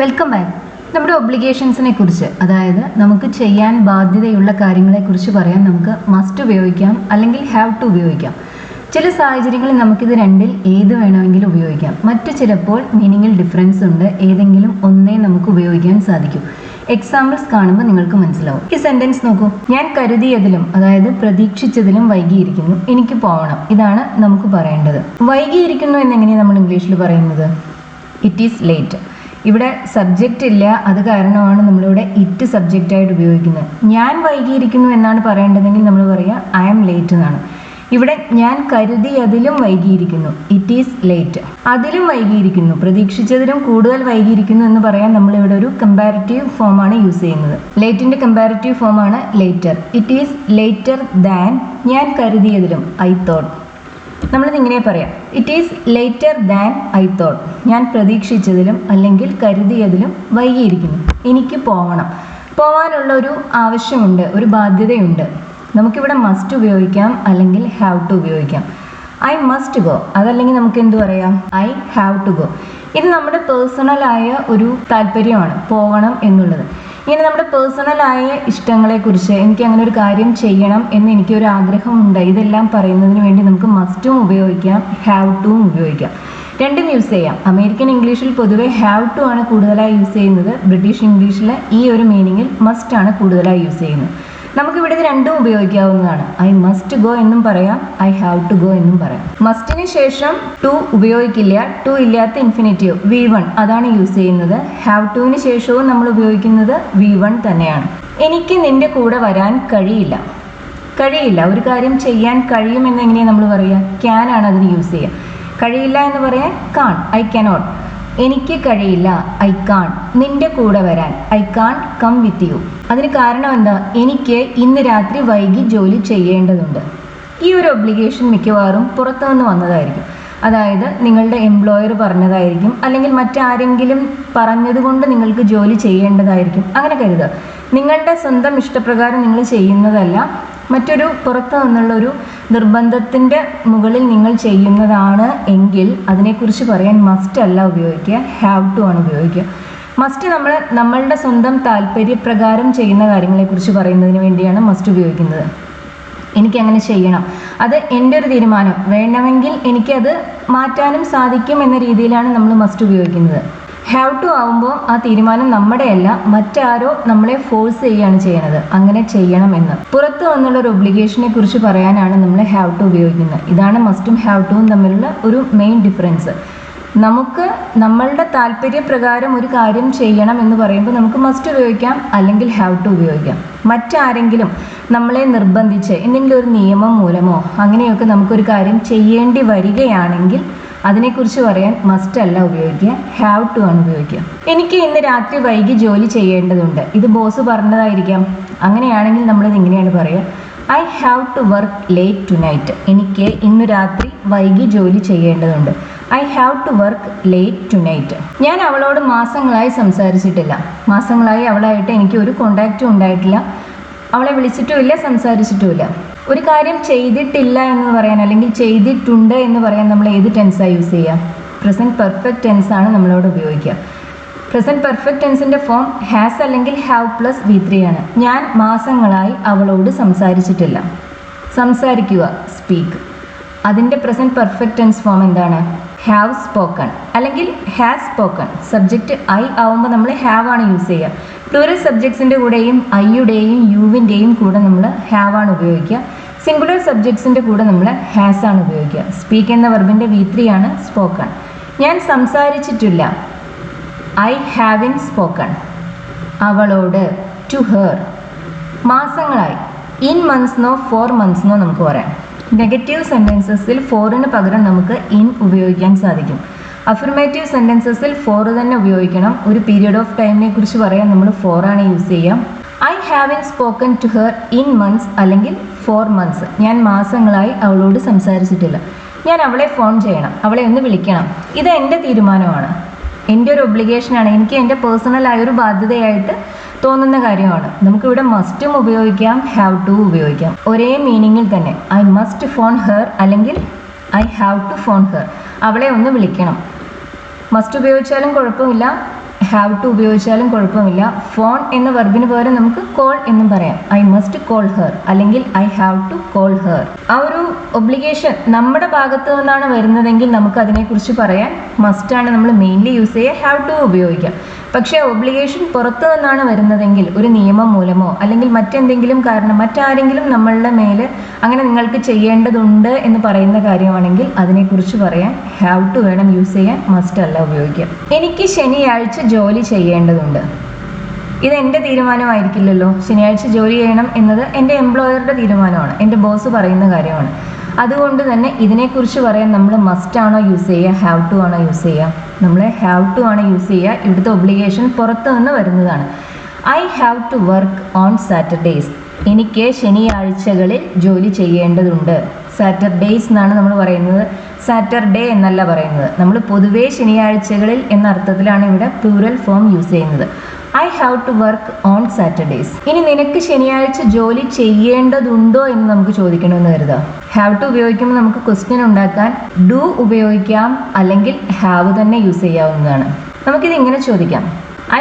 Welcome back. നമ്മുടെ ഒബ്ലിഗേഷൻസിനെ കുറിച്ച്, അതായത് നമുക്ക് ചെയ്യാൻ ബാധ്യതയുള്ള കാര്യങ്ങളെക്കുറിച്ച് പറയാൻ നമുക്ക് മസ്റ്റ് ഉപയോഗിക്കാം അല്ലെങ്കിൽ ഹാവ് ടു ഉപയോഗിക്കാം. ചില സാഹചര്യങ്ങളിൽ നമുക്കിത് രണ്ടിൽ ഏത് വേണമെങ്കിലും ഉപയോഗിക്കാം. മറ്റു ചിലപ്പോൾ മീനിങ്ങിൽ ഡിഫറൻസ് ഉണ്ട്. ഏതെങ്കിലും ഒന്നേ നമുക്ക് ഉപയോഗിക്കാൻ സാധിക്കും. എക്സാമ്പിൾസ് കാണുമ്പോൾ നിങ്ങൾക്ക് മനസ്സിലാവും. ഈ സെന്റൻസ് നോക്കൂ. ഞാൻ കരുതിയതിലും, അതായത് പ്രതീക്ഷിച്ചതിലും വൈകിയിരിക്കുന്നു, എനിക്ക് പോകണം. ഇതാണ് നമുക്ക് പറയേണ്ടത്. വൈകിയിരിക്കുന്നു എന്നെങ്ങനെയാണ് നമ്മൾ ഇംഗ്ലീഷിൽ പറയുന്നത്? It is late. ഇവിടെ സബ്ജക്റ്റ് ഇല്ല, അത് കാരണമാണ് നമ്മളിവിടെ ഇറ്റ് സബ്ജക്റ്റായിട്ട് ഉപയോഗിക്കുന്നത്. ഞാൻ വൈകിയിരിക്കുന്നു എന്നാണ് പറയേണ്ടതെങ്കിൽ നമ്മൾ പറയുക ഐ ആം ലേറ്റ് എന്നാണ്. ഇവിടെ ഞാൻ കരുതിയതിലും വൈകിയിരിക്കുന്നു, ഇറ്റ് ഈസ് ലേറ്റ്. അതിലും വൈകിയിരിക്കുന്നു, പ്രതീക്ഷിച്ചതിലും കൂടുതൽ വൈകിയിരിക്കുന്നു എന്ന് പറയാൻ നമ്മളിവിടെ ഒരു കമ്പാരിറ്റീവ് ഫോമാണ് യൂസ് ചെയ്യുന്നത്. ലേറ്റിന്റെ കമ്പാരിറ്റീവ് ഫോമാണ് later. It is later than, ഞാൻ കരുതിയതിലും, ഐ തോട്ട്. നമ്മളിത് ഇങ്ങനെ പറയാം, it is later than I thought. ഞാൻ പ്രതീക്ഷിച്ചതിലും അല്ലെങ്കിൽ കരുതിയതിലും വൈകിയിരിക്കുന്നു, എനിക്ക് പോകണം. പോകാനുള്ള ഒരു ആവശ്യമുണ്ട്, ഒരു ബാധ്യതയുണ്ട്. നമുക്കിവിടെ മസ്റ്റ് ഉപയോഗിക്കാം അല്ലെങ്കിൽ ഹാവ് ടു ഉപയോഗിക്കാം. ഐ മസ്റ്റ് ഗോ, അതല്ലെങ്കിൽ നമുക്ക് എന്ത് പറയാം, ഐ ഹാവ് ടു ഗോ. ഇത് നമ്മുടെ പേഴ്സണലായ ഒരു താല്പര്യമാണ്, പോകണം എന്നുള്ളത്. ഇങ്ങനെ നമ്മുടെ പേഴ്സണലായ ഇഷ്ടങ്ങളെക്കുറിച്ച്, എനിക്ക് അങ്ങനെ ഒരു കാര്യം ചെയ്യണം എന്ന് എനിക്കൊരു ആഗ്രഹമുണ്ട്, ഇതെല്ലാം പറയുന്നതിന് വേണ്ടി നമുക്ക് മസ്റ്റും ഉപയോഗിക്കാം ഹാവ് ടുവും ഉപയോഗിക്കാം. രണ്ടും യൂസ് ചെയ്യാം. അമേരിക്കൻ ഇംഗ്ലീഷിൽ പൊതുവെ ഹാവ് ടു ആണ് കൂടുതലായി യൂസ് ചെയ്യുന്നത്. ബ്രിട്ടീഷ് ഇംഗ്ലീഷിൽ ഈ ഒരു മീനിങ്ങിൽ മസ്റ്റ് ആണ് കൂടുതലായി യൂസ് ചെയ്യുന്നത്. നമുക്കിവിടെ ഇത് രണ്ടും ഉപയോഗിക്കാവുന്നതാണ്. ഐ മസ്റ്റ് ഗോ എന്നും പറയാം, ഐ ഹാവ് ടു ഗോ എന്നും പറയാം. മസ്റ്റിന് ശേഷം ടു ഉപയോഗിക്കില്ല. ടു ഇല്ലാത്ത ഇൻഫിനിറ്റീവ് V1 അതാണ് യൂസ് ചെയ്യുന്നത്. ഹാവ് ടുവിന് ശേഷവും നമ്മൾ ഉപയോഗിക്കുന്നത് V1 തന്നെയാണ്. എനിക്ക് നിന്റെ കൂടെ വരാൻ കഴിയില്ല. കഴിയില്ല, ഒരു കാര്യം ചെയ്യാൻ കഴിയുമെന്ന് എങ്ങനെയാണ് നമ്മൾ പറയുക? ക്യാൻ ആണ് അതിന് യൂസ് ചെയ്യുക. കഴിയില്ല എന്ന് പറയാൻ കാൺ, ഐ കനോട്ട്. എനിക്ക് കഴിയില്ല, ഐ കാൺ. നിന്റെ കൂടെ വരാൻ, I can come with you. അതിന് കാരണം എന്താ? എനിക്ക് ഇന്ന് രാത്രി വൈകി ജോലി ചെയ്യേണ്ടതുണ്ട്. ഈ ഒരു ഒബ്ലിഗേഷൻ മിക്കവാറും പുറത്തുനിന്ന് വന്നതായിരിക്കും. അതായത് നിങ്ങളുടെ എംപ്ലോയർ പറഞ്ഞതായിരിക്കും, അല്ലെങ്കിൽ മറ്റാരെങ്കിലും പറഞ്ഞതുകൊണ്ട് നിങ്ങൾക്ക് ജോലി ചെയ്യേണ്ടതായിരിക്കും. അങ്ങനെ കരുതുക. നിങ്ങളുടെ സ്വന്തം ഇഷ്ടപ്രകാരം നിങ്ങൾ ചെയ്യുന്നതല്ല, മറ്റൊരു പുറത്തു നിന്നുള്ളൊരു നിർബന്ധത്തിൻ്റെ മുകളിൽ നിങ്ങൾ ചെയ്യുന്നതാണ് എങ്കിൽ അതിനെക്കുറിച്ച് പറയാൻ മസ്റ്റ് അല്ല ഉപയോഗിക്കുക, ഹാവ് ടു ആണ് ഉപയോഗിക്കുക. മസ്റ്റ് നമ്മളുടെ സ്വന്തം താല്പര്യപ്രകാരം ചെയ്യുന്ന കാര്യങ്ങളെക്കുറിച്ച് പറയുന്നതിന് വേണ്ടിയാണ് മസ്റ്റ് ഉപയോഗിക്കുന്നത്. എനിക്കങ്ങനെ ചെയ്യണം, അത് എൻ്റെ ഒരു തീരുമാനം, വേണമെങ്കിൽ എനിക്കത് മാറ്റാനും സാധിക്കും എന്ന രീതിയിലാണ് നമ്മൾ മസ്റ്റ് ഉപയോഗിക്കുന്നത്. ഹാവ് ടു ആവുമ്പോൾ ആ തീരുമാനം നമ്മുടെയല്ല, മറ്റാരോ നമ്മളെ ഫോഴ്സ് ചെയ്യുകയാണ് ചെയ്യുന്നത് അങ്ങനെ ചെയ്യണം എന്ന്. പുറത്തു വന്നുള്ള ഒരു ഒബ്ലിഗേഷനെ കുറിച്ച് പറയാനാണ് നമ്മൾ ഹാവ് ടു ഉപയോഗിക്കുന്നത്. ഇതാണ് മസ്റ്റും ഹാവ് ടുവും തമ്മിലുള്ള ഒരു മെയിൻ ഡിഫറൻസ്. നമുക്ക് നമ്മളുടെ താല്പര്യപ്രകാരം ഒരു കാര്യം ചെയ്യണം എന്ന് പറയുമ്പോൾ നമുക്ക് മസ്റ്റ് ഉപയോഗിക്കാം അല്ലെങ്കിൽ ഹാവ് ടു ഉപയോഗിക്കാം. മറ്റാരെങ്കിലും നമ്മളെ നിർബന്ധിച്ച് എന്തെങ്കിലും ഒരു നിയമം മൂലമോ അങ്ങനെയൊക്കെ നമുക്കൊരു കാര്യം ചെയ്യേണ്ടി വരികയാണെങ്കിൽ അതിനെക്കുറിച്ച് പറയാൻ മസ്റ്റ് അല്ല ഉപയോഗിക്കുക, ഹാവ് ടു ആണ് ഉപയോഗിക്കുക. എനിക്ക് ഇന്ന് രാത്രി വൈകി ജോലി ചെയ്യേണ്ടതുണ്ട്. ഇത് ബോസ് പറഞ്ഞതായിരിക്കാം. അങ്ങനെയാണെങ്കിൽ നമ്മളിത് ഇങ്ങനെയാണ് പറയുക, I have to work late tonight. എനിക്ക് ഇന്ന് രാത്രി വൈകി ജോലി ചെയ്യേണ്ടതുണ്ട്. I have to work late tonight. ഞാൻ അവളോട് മാസങ്ങളായി സംസാരിച്ചിട്ടില്ല. മാസങ്ങളായി അവളായിട്ട് എനിക്ക് ഒരു കോണ്ടാക്റ്റും ഉണ്ടായിട്ടില്ല. അവളെ വിളിച്ചിട്ടുമില്ല, സംസാരിച്ചിട്ടുമില്ല. ഒരു കാര്യം ചെയ്തിട്ടില്ല എന്ന് പറയാൻ അല്ലെങ്കിൽ ചെയ്തിട്ടുണ്ട് എന്ന് പറയാൻ നമ്മൾ ഏത് ടെൻസാണ് യൂസ് ചെയ്യുക? പ്രസൻറ്റ് പെർഫെക്റ്റ് ടെൻസാണ് നമ്മളോട് ഉപയോഗിക്കുക. പ്രസൻറ്റ് പെർഫെക്റ്റ് ടെൻസിൻ്റെ ഫോം ഹാസ് അല്ലെങ്കിൽ ഹാവ് പ്ലസ് V3 ആണ്. ഞാൻ മാസങ്ങളായി അവളോട് സംസാരിച്ചിട്ടില്ല. സംസാരിക്കുക, സ്പീക്ക്. അതിൻ്റെ പ്രസൻറ്റ് പെർഫെക്റ്റ് ടെൻസ് ഫോം എന്താണ്? ഹാവ് സ്പോക്കൺ അല്ലെങ്കിൽ ഹാസ് സ്പോക്കൺ. സബ്ജക്റ്റ് ഐ ആവുമ്പോൾ നമ്മൾ ഹാവ് ആണ് യൂസ് ചെയ്യുക. പ്ലൂറൽ സബ്ജക്ട്സിൻ്റെ കൂടെയും ഐയുടെയും യുവിൻ്റെയും കൂടെ നമ്മൾ ഹാവ് ആണ് ഉപയോഗിക്കുക. സിംഗുലർ സബ്ജക്ട്സിൻ്റെ കൂടെ നമ്മൾ ഹാസ് ആണ് ഉപയോഗിക്കുക. സ്പീക്ക് എന്ന വെർബിൻ്റെ V3 ആണ് സ്പോക്കൺ. ഞാൻ സംസാരിച്ചിട്ടില്ല, ഐ ഹാവിൻ സ്പോക്കൺ. അവളോട്, ടു ഹെർ. മാസങ്ങളായി, ഇൻ മന്ത്സ്നോ 4 മന്ത്സ്നോ നമുക്ക് പറയാം. നെഗറ്റീവ് സെൻറ്റൻസസിൽ ഫോറിന് പകരം നമുക്ക് ഇൻ ഉപയോഗിക്കാൻ സാധിക്കും. അഫർമേറ്റീവ് സെൻറ്റൻസസിൽ ഫോർ തന്നെ ഉപയോഗിക്കണം. ഒരു പീരിയഡ് ഓഫ് ടൈമിനെ കുറിച്ച് പറയാൻ നമ്മൾ ഫോറാണ് യൂസ് ചെയ്യാം. I haven't spoken to her in months അല്ലെങ്കിൽ 4 മന്ത്സ്. ഞാൻ മാസങ്ങളായി അവളോട് സംസാരിച്ചിട്ടില്ല. ഞാൻ അവളെ ഫോൺ ചെയ്യണം, അവളെ ഒന്ന് വിളിക്കണം. ഇത് എൻ്റെ തീരുമാനമാണ്, എൻ്റെ ഒരു ഒബ്ലിഗേഷനാണ്, എനിക്ക് എൻ്റെ പേഴ്സണലായൊരു ബാധ്യതയായിട്ട് തോന്നുന്ന കാര്യമാണ്. നമുക്കിവിടെ മസ്റ്റും ഉപയോഗിക്കാം ഹാവ് ടു ഉപയോഗിക്കാം. ഒരേ മീനിങ്ങിൽ തന്നെ ഐ മസ്റ്റ് ഫോൺ ഹെർ അല്ലെങ്കിൽ I have to phone her. അവളെ ഒന്ന് വിളിക്കണം. മസ്റ്റ് ഉപയോഗിച്ചാലും കുഴപ്പമില്ല, ഹാവ് ടു ഉപയോഗിച്ചാലും കുഴപ്പമില്ല. ഫോൺ എന്ന വെർബിന് പകരം നമുക്ക് കോൾ എന്നും പറയാം. ഐ മസ്റ്റ് കോൾ ഹെർ അല്ലെങ്കിൽ I have to call her. ആ ഒരു ഒബ്ലിഗേഷൻ നമ്മുടെ ഭാഗത്ത് നിന്നാണ് വരുന്നതെങ്കിൽ നമുക്ക് അതിനെക്കുറിച്ച് പറയാൻ മസ്റ്റാണ് നമ്മൾ മെയിൻലി യൂസ് ചെയ്യുക, ഹാവ് ടു ഉപയോഗിക്കാം. പക്ഷേ ഒബ്ലിഗേഷൻ പുറത്തു നിന്നാണ് വരുന്നതെങ്കിൽ ഒരു നിയമം മൂലമോ അല്ലെങ്കിൽ മറ്റെന്തെങ്കിലും കാരണം മറ്റാരെങ്കിലും നമ്മളുടെ മേലെ അങ്ങനെ നിങ്ങൾക്ക് ചെയ്യേണ്ടതുണ്ട് എന്ന് പറയുന്ന കാര്യമാണെങ്കിൽ അതിനെക്കുറിച്ച് പറയാൻ ഹാവ് ടു വേണം യൂസ് ചെയ്യാൻ, മസ്റ്റ് അല്ല ഉപയോഗിക്കാം. എനിക്ക് ശനിയാഴ്ച ജോലി ചെയ്യേണ്ടതുണ്ട്. ഇത് എൻ്റെ തീരുമാനമായിരിക്കില്ലല്ലോ. ശനിയാഴ്ച ജോലി ചെയ്യണം എന്നത് എൻ്റെ എംപ്ലോയറുടെ തീരുമാനമാണ്, എൻ്റെ ബോസ് പറയുന്ന കാര്യമാണ്. അതുകൊണ്ട് തന്നെ ഇതിനെക്കുറിച്ച് പറയാൻ നമ്മൾ മസ്റ്റ് ആണോ യൂസ് ചെയ്യുക, ഹാവ് ടു ആണോ യൂസ് ചെയ്യുക? നമ്മൾ ഹാവ് ടു ആണ് യൂസ് ചെയ്യുക. ഇവിടുത്തെ ഒബ്ലിഗേഷൻ പുറത്തു നിന്ന് വരുന്നതാണ്. I have to work on Saturdays. എനിക്ക് ശനിയാഴ്ചകളിൽ ജോലി ചെയ്യേണ്ടതുണ്ട്. സാറ്റർഡേയ്സ് എന്നാണ് നമ്മൾ പറയുന്നത്, സാറ്റർഡേ എന്നല്ല പറയുന്നത്. നമ്മൾ പൊതുവേ ശനിയാഴ്ചകളിൽ എന്ന അർത്ഥത്തിലാണ് ഇവിടെ പ്ലൂറൽ ഫോം യൂസ് ചെയ്യുന്നത്. I have to work on Saturdays. ഇനി നിനക്ക് ശനിയാഴ്ച ജോലി ചെയ്യേണ്ടതുണ്ടോ എന്ന് നമുക്ക് ചോദിക്കണമെന്ന് കരുതുക. ഹാവ് ടു ഉപയോഗിക്കുമ്പോൾ നമുക്ക് ക്വസ്റ്റ്യൻ ഉണ്ടാക്കാൻ ഡു ഉപയോഗിക്കാം, അല്ലെങ്കിൽ ഹാവ് തന്നെ യൂസ് ചെയ്യാവുന്നതാണ്. നമുക്കിത് ഇങ്ങനെ ചോദിക്കാം,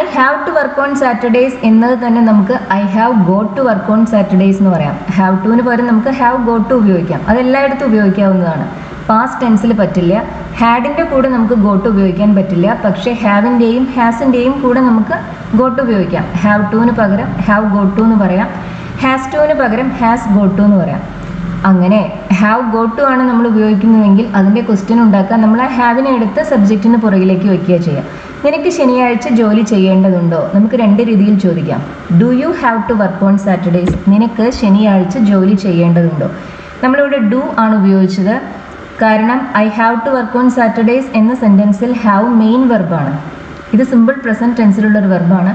I have to work on Saturdays എന്നത് തന്നെ നമുക്ക് I have got to work on Saturdays എന്ന് പറയാം. ഹാവ് ടുവിന് പകരം നമുക്ക് ഹാവ് ഗോട്ട് ടു ഉപയോഗിക്കാം. അത് എല്ലായിടത്തും ഉപയോഗിക്കാവുന്നതാണ്. പാസ്റ്റ് ടെൻസിൽ പറ്റില്ല. ഹാഡിൻ്റെ കൂടെ നമുക്ക് ഗോട്ട് ഉപയോഗിക്കാൻ പറ്റില്ല. പക്ഷേ ഹാവിൻ്റെയും ഹാസിൻ്റെയും കൂടെ നമുക്ക് ഗോട്ട് ഉപയോഗിക്കാം. ഹാവ് ടുവിന് പകരം ഹാവ് ഗോട്ട് ടു എന്ന് പറയാം. ഹാസ് ടുവിന് പകരം ഹാസ് ഗോട്ട് ടു എന്ന് പറയാം. അങ്ങനെ ഹാവ് ഗോട്ട് ടു ആണ് നമ്മൾ ഉപയോഗിക്കുന്നതെങ്കിൽ അതിൻ്റെ ക്വസ്റ്റ്യൻ ഉണ്ടാക്കാൻ നമ്മൾ ആ ഹാവിനെ എടുത്ത് സബ്ജക്റ്റിന് പുറകിലേക്ക് വയ്ക്കുക ചെയ്യുക. നിനക്ക് ശനിയാഴ്ച ജോലി ചെയ്യേണ്ടതുണ്ടോ? നമുക്ക് രണ്ട് രീതിയിൽ ചോദിക്കാം. Do you have to work on Saturdays? നിനക്ക് ശനിയാഴ്ച ജോലി ചെയ്യേണ്ടതുണ്ടോ? നമ്മളിവിടെ ഡു ആണ് ഉപയോഗിച്ചത്. കാരണം I have to work on Saturdays എന്ന സെൻറ്റൻസിൽ ഹാവ് മെയിൻ വെർബാണ്. ഇത് സിമ്പിൾ പ്രസൻറ്റ് ടെൻസിലുള്ളൊരു വെർബാണ്.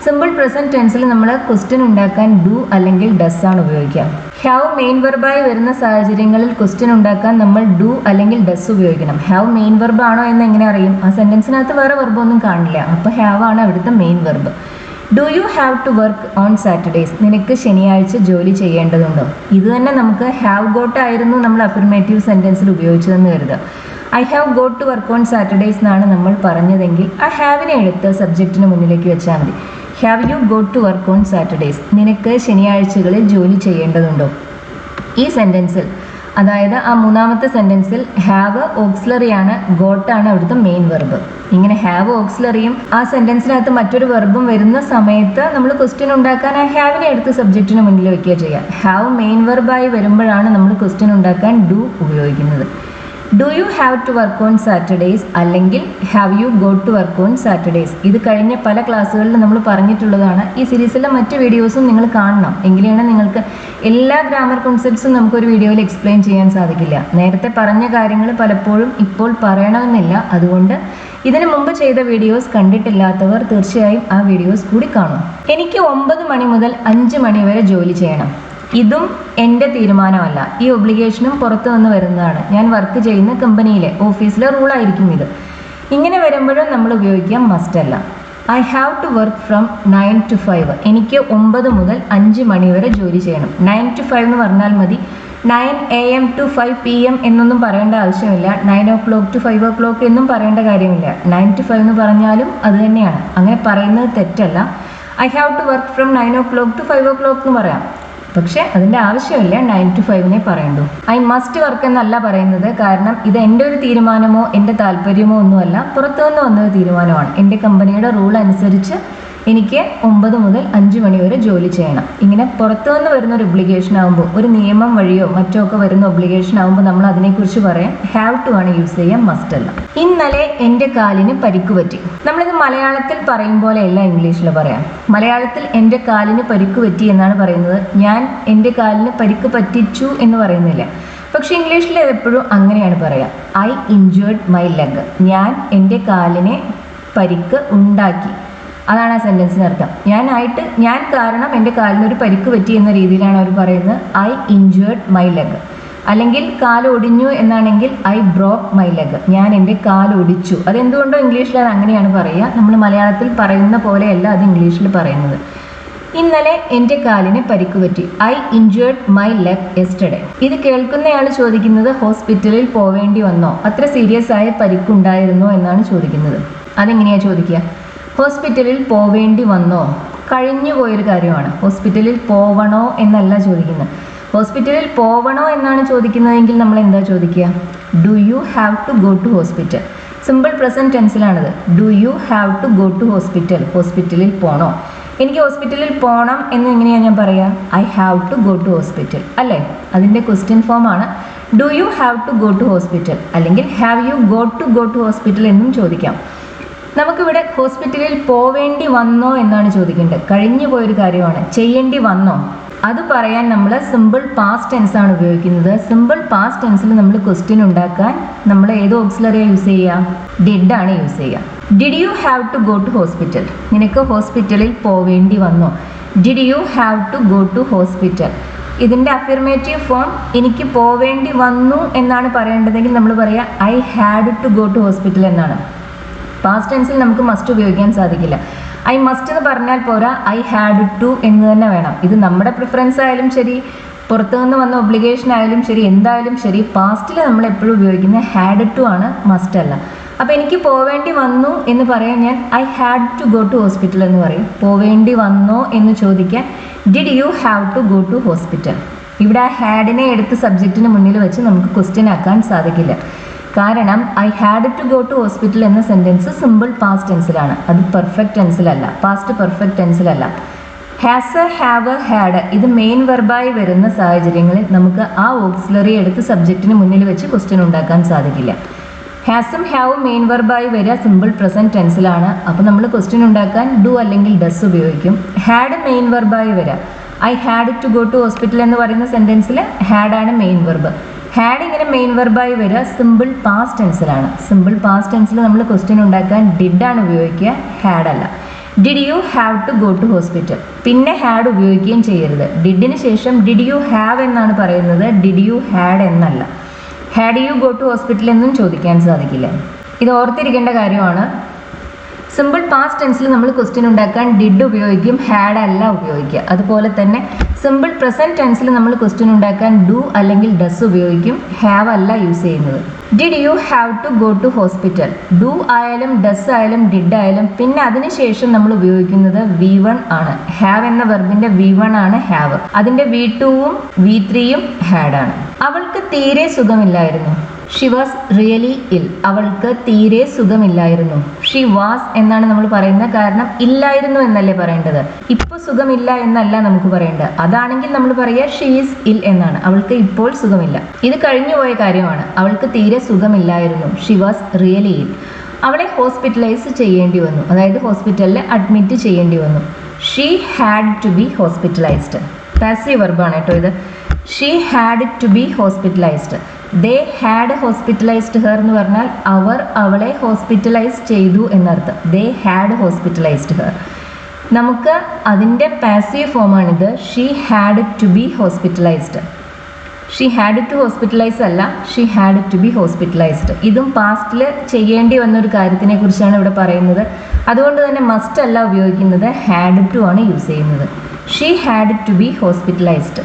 സിമ്പിൾ പ്രസൻറ്റ് ടെൻസിൽ നമ്മൾ ക്വസ്റ്റ്യൻ ഉണ്ടാക്കാൻ ഡു അല്ലെങ്കിൽ ഡസ് ആണ് ഉപയോഗിക്കുക. ഹാവ് മെയിൻ വെർബായി വരുന്ന സാഹചര്യങ്ങളിൽ ക്വസ്റ്റ്യൻ ഉണ്ടാക്കാൻ നമ്മൾ ഡു അല്ലെങ്കിൽ ഡസ് ഉപയോഗിക്കണം. ഹാവ് മെയിൻ വെർബ് ആണോ എന്ന് എങ്ങനെ അറിയും? ആ സെൻറ്റൻസിനകത്ത് വേറെ വെർബൊന്നും കാണില്ല. അപ്പോൾ ഹാവ് ആണ് അവിടുത്തെ main verb. Do you have to work on Saturdays? നിനക്ക് ശനിയാഴ്ച ജോലി ചെയ്യേണ്ടതുണ്ടോ? ഇത് തന്നെ നമുക്ക് ഹാവ് ഗോട്ട് ആയിരുന്നു നമ്മൾ അഫർമേറ്റീവ് സെൻറ്റൻസിൽ ഉപയോഗിച്ചതെന്ന് കരുതുക. I have got to work on Saturdays എന്നാണ് നമ്മൾ പറഞ്ഞതെങ്കിൽ ആ ഹാവിനെ എടുത്ത് സബ്ജക്റ്റിന് മുന്നിലേക്ക് വെച്ചാൽ മതി. Have you got to work on Saturdays? നിനക്ക് ശനിയാഴ്ചകളിൽ ജോലി ചെയ്യേണ്ടതുണ്ടോ? ഈ സെൻറ്റൻസിൽ, അതായത് ആ മൂന്നാമത്തെ സെൻറ്റൻസിൽ ഹാവ് ഓക്സിലറിയാണ്, ഗോട്ടാണ് അവിടുത്തെ മെയിൻ വെർബ്. ഇങ്ങനെ ഹാവ് ഓക്സിലറിയും ആ സെൻറ്റൻസിനകത്ത് മറ്റൊരു വെർബും വരുന്ന സമയത്ത് നമ്മൾ ക്വസ്റ്റ്യൻ ഉണ്ടാക്കാൻ ആ ഹാവിനെ എടുത്ത് സബ്ജക്റ്റിന് മുന്നിൽ വയ്ക്കുക ചെയ്യുക. ഹാവ് മെയിൻ വെർബായി വരുമ്പോഴാണ് നമ്മൾ ക്വസ്റ്റ്യൻ ഉണ്ടാക്കാൻ ഡു ഉപയോഗിക്കുന്നത്. Do you have to work on Saturdays അല്ലെങ്കിൽ have you got to work on Saturdays? ഇത് കഴിഞ്ഞ പല ക്ലാസ്സുകളിൽ നമ്മൾ പറഞ്ഞിട്ടുള്ളതാണ്. ഈ സീരീസിലെ മറ്റ് വീഡിയോസും നിങ്ങൾ കാണണം. എങ്കിലാണ് നിങ്ങൾക്ക് എല്ലാ ഗ്രാമർ കോൺസെപ്റ്റ്സും നമുക്കൊരു വീഡിയോയിൽ എക്സ്പ്ലെയിൻ ചെയ്യാൻ സാധിക്കില്ല. നേരത്തെ പറഞ്ഞ കാര്യങ്ങൾ പലപ്പോഴും ഇപ്പോൾ പറയണമെന്നില്ല. അതുകൊണ്ട് ഇതിനു മുമ്പ് ചെയ്ത വീഡിയോസ് കണ്ടിട്ടില്ലാത്തവർ തീർച്ചയായും ആ വീഡിയോസ് കൂടി കാണും. എനിക്ക് 9 മണി മുതൽ 5 മണി വരെ ജോലി ചെയ്യണം. ഇതും എൻ്റെ തീരുമാനമല്ല. ഈ ഒബ്ലിഗേഷനും പുറത്തു നിന്ന് വരുന്നതാണ്. ഞാൻ വർക്ക് ചെയ്യുന്ന കമ്പനിയിലെ ഓഫീസിലെ റൂളായിരിക്കും ഇത്. ഇങ്ങനെ വരുമ്പോഴും നമ്മൾ ഉപയോഗിക്കാം മസ്റ്റ് അല്ല. I have to work from 9 to 5. എനിക്ക് 9 മുതൽ 5 മണി വരെ ജോലി ചെയ്യണം. 9 to 5 എന്ന് പറഞ്ഞാൽ മതി. 9 AM to 5 PM എന്നൊന്നും പറയേണ്ട ആവശ്യമില്ല. 9 o'clock to 5 o'clock എന്നും പറയേണ്ട കാര്യമില്ല. 9 to 5 എന്ന് പറഞ്ഞാലും അത് തന്നെയാണ്. അങ്ങനെ പറയുന്നത് തെറ്റല്ല. I have to work from 9 o'clock to 5 o'clock എന്ന് പറയാം. പക്ഷേ അതിൻ്റെ ആവശ്യമില്ല. 9 to 5 പറയണ്ടു. ഐ മസ്റ്റ് വർക്ക് എന്നല്ല പറയുന്നത്. കാരണം ഇത് എൻ്റെ ഒരു തീരുമാനമോ എൻ്റെ താല്പര്യമോ ഒന്നുമല്ല, പുറത്തുനിന്ന് വന്നൊരു തീരുമാനമാണ്. എൻ്റെ കമ്പനിയുടെ റൂൾ അനുസരിച്ച് എനിക്ക് 9 മുതൽ 5 മണി വരെ ജോലി ചെയ്യണം. ഇങ്ങനെ പുറത്തുനിന്ന് വരുന്ന ഒരു ഒബ്ലിഗേഷൻ ആകുമ്പോൾ, ഒരു നിയമം വഴിയോ മറ്റോ ഒക്കെ വരുന്ന ഒബ്ലിഗേഷൻ ആകുമ്പോൾ നമ്മൾ അതിനെക്കുറിച്ച് പറയാം ഹാവ് ടു ആണ് യൂസ് ചെയ്യാൻ, മസ്റ്റ് അല്ല. ഇന്നലെ എൻ്റെ കാലിന് പരിക്ക് പറ്റി. നമ്മളിത് മലയാളത്തിൽ പറയും പോലെയല്ല ഇംഗ്ലീഷിൽ പറയാം. മലയാളത്തിൽ എൻ്റെ കാലിന് പരിക്ക് പറ്റി എന്നാണ് പറയുന്നത്. ഞാൻ എൻ്റെ കാലിന് പരിക്ക് പറ്റിച്ചു എന്ന് പറയുന്നില്ല. പക്ഷെ ഇംഗ്ലീഷിൽ എപ്പോഴും അങ്ങനെയാണ് പറയുക. I injured my leg. ഞാൻ എൻ്റെ കാലിനെ പരിക്ക് ഉണ്ടാക്കി. അതാണ് ആ സെൻറ്റൻസിന് അർത്ഥം. ഞാൻ കാരണം എൻ്റെ കാലിനൊരു പരിക്ക് പറ്റി എന്ന രീതിയിലാണ് അവർ പറയുന്നത്. I injured my leg. അല്ലെങ്കിൽ കാലൊടിഞ്ഞു എന്നാണെങ്കിൽ ഐ ബ്രോക്ക് മൈ ലെഗ്. ഞാൻ എൻ്റെ കാലൊടിച്ചു. അതെന്തുകൊണ്ടോ ഇംഗ്ലീഷിൽ അത് അങ്ങനെയാണ് പറയുക. നമ്മൾ മലയാളത്തിൽ പറയുന്ന പോലെയല്ല അത് ഇംഗ്ലീഷിൽ പറയുന്നത്. ഇന്നലെ എൻ്റെ കാലിന് പരിക്ക് പറ്റി. I injured my leg yesterday. ഇത് കേൾക്കുന്നയാൾ ചോദിക്കുന്നത് ഹോസ്പിറ്റലിൽ പോവേണ്ടി വന്നോ, അത്ര സീരിയസ് ആയ പരിക്കുണ്ടായിരുന്നോ എന്നാണ് ചോദിക്കുന്നത്. അതെങ്ങനെയാണ് ചോദിക്കുക? ഹോസ്പിറ്റലിൽ പോവേണ്ടി വന്നോ? കഴിഞ്ഞു പോയൊരു കാര്യമാണ്. ഹോസ്പിറ്റലിൽ പോവണോ എന്നല്ല ചോദിക്കുന്നത്. ഹോസ്പിറ്റലിൽ പോവണോ എന്നാണ് ചോദിക്കുന്നതെങ്കിൽ നമ്മൾ എന്താ ചോദിക്കുക? Do you have to go to hospital? Simple present ടെൻസിലാണത്. Do you have to go to hospital? ഹോസ്പിറ്റലിൽ പോണോ? എനിക്ക് ഹോസ്പിറ്റലിൽ പോകണം എന്ന് എങ്ങനെയാണ് ഞാൻ പറയുക? I have to go to hospital അല്ലേ? അതിൻ്റെ ക്വസ്റ്റ്യൻ ഫോമാണ് do you have to go to hospital, അല്ലെങ്കിൽ have you go to hospital എന്നും ചോദിക്കാം. നമുക്കിവിടെ ഹോസ്പിറ്റലിൽ പോവേണ്ടി വന്നോ എന്നാണ് ചോദിക്കേണ്ടത്. കഴിഞ്ഞു പോയൊരു കാര്യമാണ്. ചെയ്യേണ്ടി വന്നോ? അത് പറയാൻ നമ്മൾ സിമ്പിൾ പാസ്റ്റ് ടെൻസ് ആണ് ഉപയോഗിക്കുന്നത്. സിമ്പിൾ പാസ്റ്റ് ടെൻസിൽ നമ്മൾ ക്വസ്റ്റ്യൻ ഉണ്ടാക്കാൻ നമ്മൾ ഏത് ഓക്സിലറിയാണ് യൂസ് ചെയ്യുക? ഡിഡ് ആണ് യൂസ് ചെയ്യുക. Did you have to go to hospital? നിനക്ക് ഹോസ്പിറ്റലിൽ പോവേണ്ടി വന്നോ? Did you have to go to hospital? ഇതിൻ്റെ അഫിർമേറ്റീവ് ഫോം എനിക്ക് പോവേണ്ടി വന്നു എന്നാണ് പറയേണ്ടതെങ്കിൽ നമ്മൾ പറയുക I had to go to hospital എന്നാണ്. പാസ്റ്റ് ടെൻസിൽ നമുക്ക് മസ്റ്റ് ഉപയോഗിക്കാൻ സാധിക്കില്ല. ഐ മസ്റ്റ് എന്ന് പറഞ്ഞാൽ പോരാ, ഐ ഹാഡ് ടു എന്ന് തന്നെ വേണം. ഇത് നമ്മുടെ പ്രിഫറൻസ് ആയാലും ശരി, പുറത്തുനിന്ന് വന്ന ഒബ്ലിഗേഷൻ ആയാലും ശരി, എന്തായാലും ശരി, പാസ്റ്റിൽ നമ്മൾ എപ്പോഴും ഉപയോഗിക്കുന്നത് ഹാഡ് ടു ആണ്, മസ്റ്റ് അല്ല. അപ്പോൾ എനിക്ക് പോവേണ്ടി വന്നു എന്ന് പറയാൻ ഞാൻ I had to go to hospital എന്ന് പറയും. പോവേണ്ടി വന്നോ എന്ന് ചോദിക്കാൻ did you have to go to hospital? ഇവിടെ ആ ഹാഡിനെ എടുത്ത് സബ്ജക്റ്റിന് മുന്നിൽ വെച്ച് നമുക്ക് ക്വസ്റ്റ്യൻ ആക്കാൻ സാധിക്കില്ല. കാരണം I had to go to hospital എന്ന സെൻറ്റൻസ് സിമ്പിൾ പാസ്റ്റ് ടെൻസിലാണ്. അത് പെർഫെക്റ്റ് ടെൻസിലല്ല, പാസ്റ്റ് പെർഫെക്റ്റ് ടെൻസിലല്ല. ഹാസ്, ഹാവ്, ഹാഡ് ഇത് മെയിൻ വെർബായി വരുന്ന സാഹചര്യങ്ങളിൽ നമുക്ക് ആ ഓക്സിലറി എടുത്ത് സബ്ജക്റ്റിന് മുന്നിൽ വെച്ച് ക്വസ്റ്റ്യൻ ഉണ്ടാക്കാൻ സാധിക്കില്ല. ഹാസും ഹാവും മെയിൻ വെർബായി വരിക സിമ്പിൾ പ്രസൻറ്റ് ടെൻസിലാണ്. അപ്പോൾ നമ്മൾ ക്വസ്റ്റ്യൻ ഉണ്ടാക്കാൻ ഡു അല്ലെങ്കിൽ ഡസ് ഉപയോഗിക്കും. ഹാഡ് മെയിൻ വെർബായി വരിക. I had to go to hospital എന്ന് പറയുന്ന സെൻറ്റൻസിൽ ഹാഡാണ് മെയിൻ വെർബ്. ഹാഡ് ഇങ്ങനെ മെയിൻ വെർബായി വരിക സിമ്പിൾ പാസ്റ്റ് ടെൻസിലാണ്. സിമ്പിൾ പാസ്റ്റ് ടെൻസിൽ നമ്മൾ ക്വസ്റ്റ്യൻ ഉണ്ടാക്കാൻ ഡിഡ് ആണ് ഉപയോഗിക്കുക, ഹാഡ് അല്ല. Did you have to go to hospital? പിന്നെ ഹാഡ് ഉപയോഗിക്കുകയും ചെയ്യരുത്. ഡിഡിന് ശേഷം ഡിഡ് യു ഹാവ് എന്നാണ് പറയുന്നത്, ഡിഡ് യു ഹാഡ് എന്നല്ല. Had you go to hospital എന്നും ചോദിക്കാൻ സാധിക്കില്ല. ഇത് ഓർത്തിരിക്കേണ്ട കാര്യമാണ്. സിമ്പിൾ പാസ്റ്റ് ടെൻസിൽ നമ്മൾ ക്വസ്റ്റ്യൻ ഉണ്ടാക്കാൻ ഡിഡ് ഉപയോഗിക്കും, ഹാഡ് അല്ല ഉപയോഗിക്കുക. അതുപോലെ തന്നെ സിമ്പിൾ പ്രസൻറ്റ് ടെൻസിൽ നമ്മൾ ക്വസ്റ്റ്യൻ ഉണ്ടാക്കാൻ ഡു അല്ലെങ്കിൽ ഡസ് ഉപയോഗിക്കും, ഹാവ് അല്ല യൂസ് ചെയ്യുന്നത്. Did you have to go to hospital? Do ആയാലും ഡസ് ആയാലും ഡിഡ് ആയാലും പിന്നെ അതിനുശേഷം നമ്മൾ ഉപയോഗിക്കുന്നത് V1 ആണ്. ഹാവ് എന്ന വെർബിന്റെ V1 ആണ് ഹാവ്. അതിന്റെ V2ഉം V3യും ഹാഡ് ആണ്. അവൾക്ക് തീരെ സുഖമില്ലായിരുന്നു. ഷി വാസ് റിയലി ഇൽ. അവൾക്ക് തീരെ സുഖമില്ലായിരുന്നു. ഷി വാസ് എന്നാണ് നമ്മൾ പറയുന്നത്. കാരണം ഇല്ലായിരുന്നു എന്നല്ലേ പറയേണ്ടത്. ഇപ്പോൾ സുഖമില്ല എന്നല്ല നമുക്ക് പറയേണ്ടത്. അതാണെങ്കിൽ നമ്മൾ പറയുക ഷീ ഈസ് ഇൽ എന്നാണ്. അവൾക്ക് ഇപ്പോൾ സുഖമില്ല. ഇത് കഴിഞ്ഞുപോയ കാര്യമാണ്. അവൾക്ക് തീരെ സുഖമില്ലായിരുന്നു. ഷി വാസ് റിയലി ഇൽ. അവളെ ഹോസ്പിറ്റലൈസ് ചെയ്യേണ്ടി വന്നു. അതായത് ഹോസ്പിറ്റലിൽ അഡ്മിറ്റ് ചെയ്യേണ്ടി വന്നു. She had to be hospitalised. Passive വെർബാണ് കേട്ടോ ഇത്. She had to be hospitalised. They had hospitalised her എന്ന് പറഞ്ഞാൽ അവർ അവളെ ഹോസ്പിറ്റലൈസ് ചെയ്തു എന്നർത്ഥം. They had hospitalised her. നമുക്ക് അതിൻ്റെ പാസീവ് ഫോമാണിത്. She had to be hospitalised. She had to hospitalise അല്ല, she had to be hospitalised. ഇതും പാസ്റ്റിൽ ചെയ്യേണ്ടി വന്നൊരു കാര്യത്തിനെ കുറിച്ചാണ് ഇവിടെ പറയുന്നത്. അതുകൊണ്ട് തന്നെ മസ്റ്റ് അല്ല ഉപയോഗിക്കുന്നത്, ഹാഡ് ടു ആണ് യൂസ് ചെയ്യുന്നത്. She had to be hospitalised.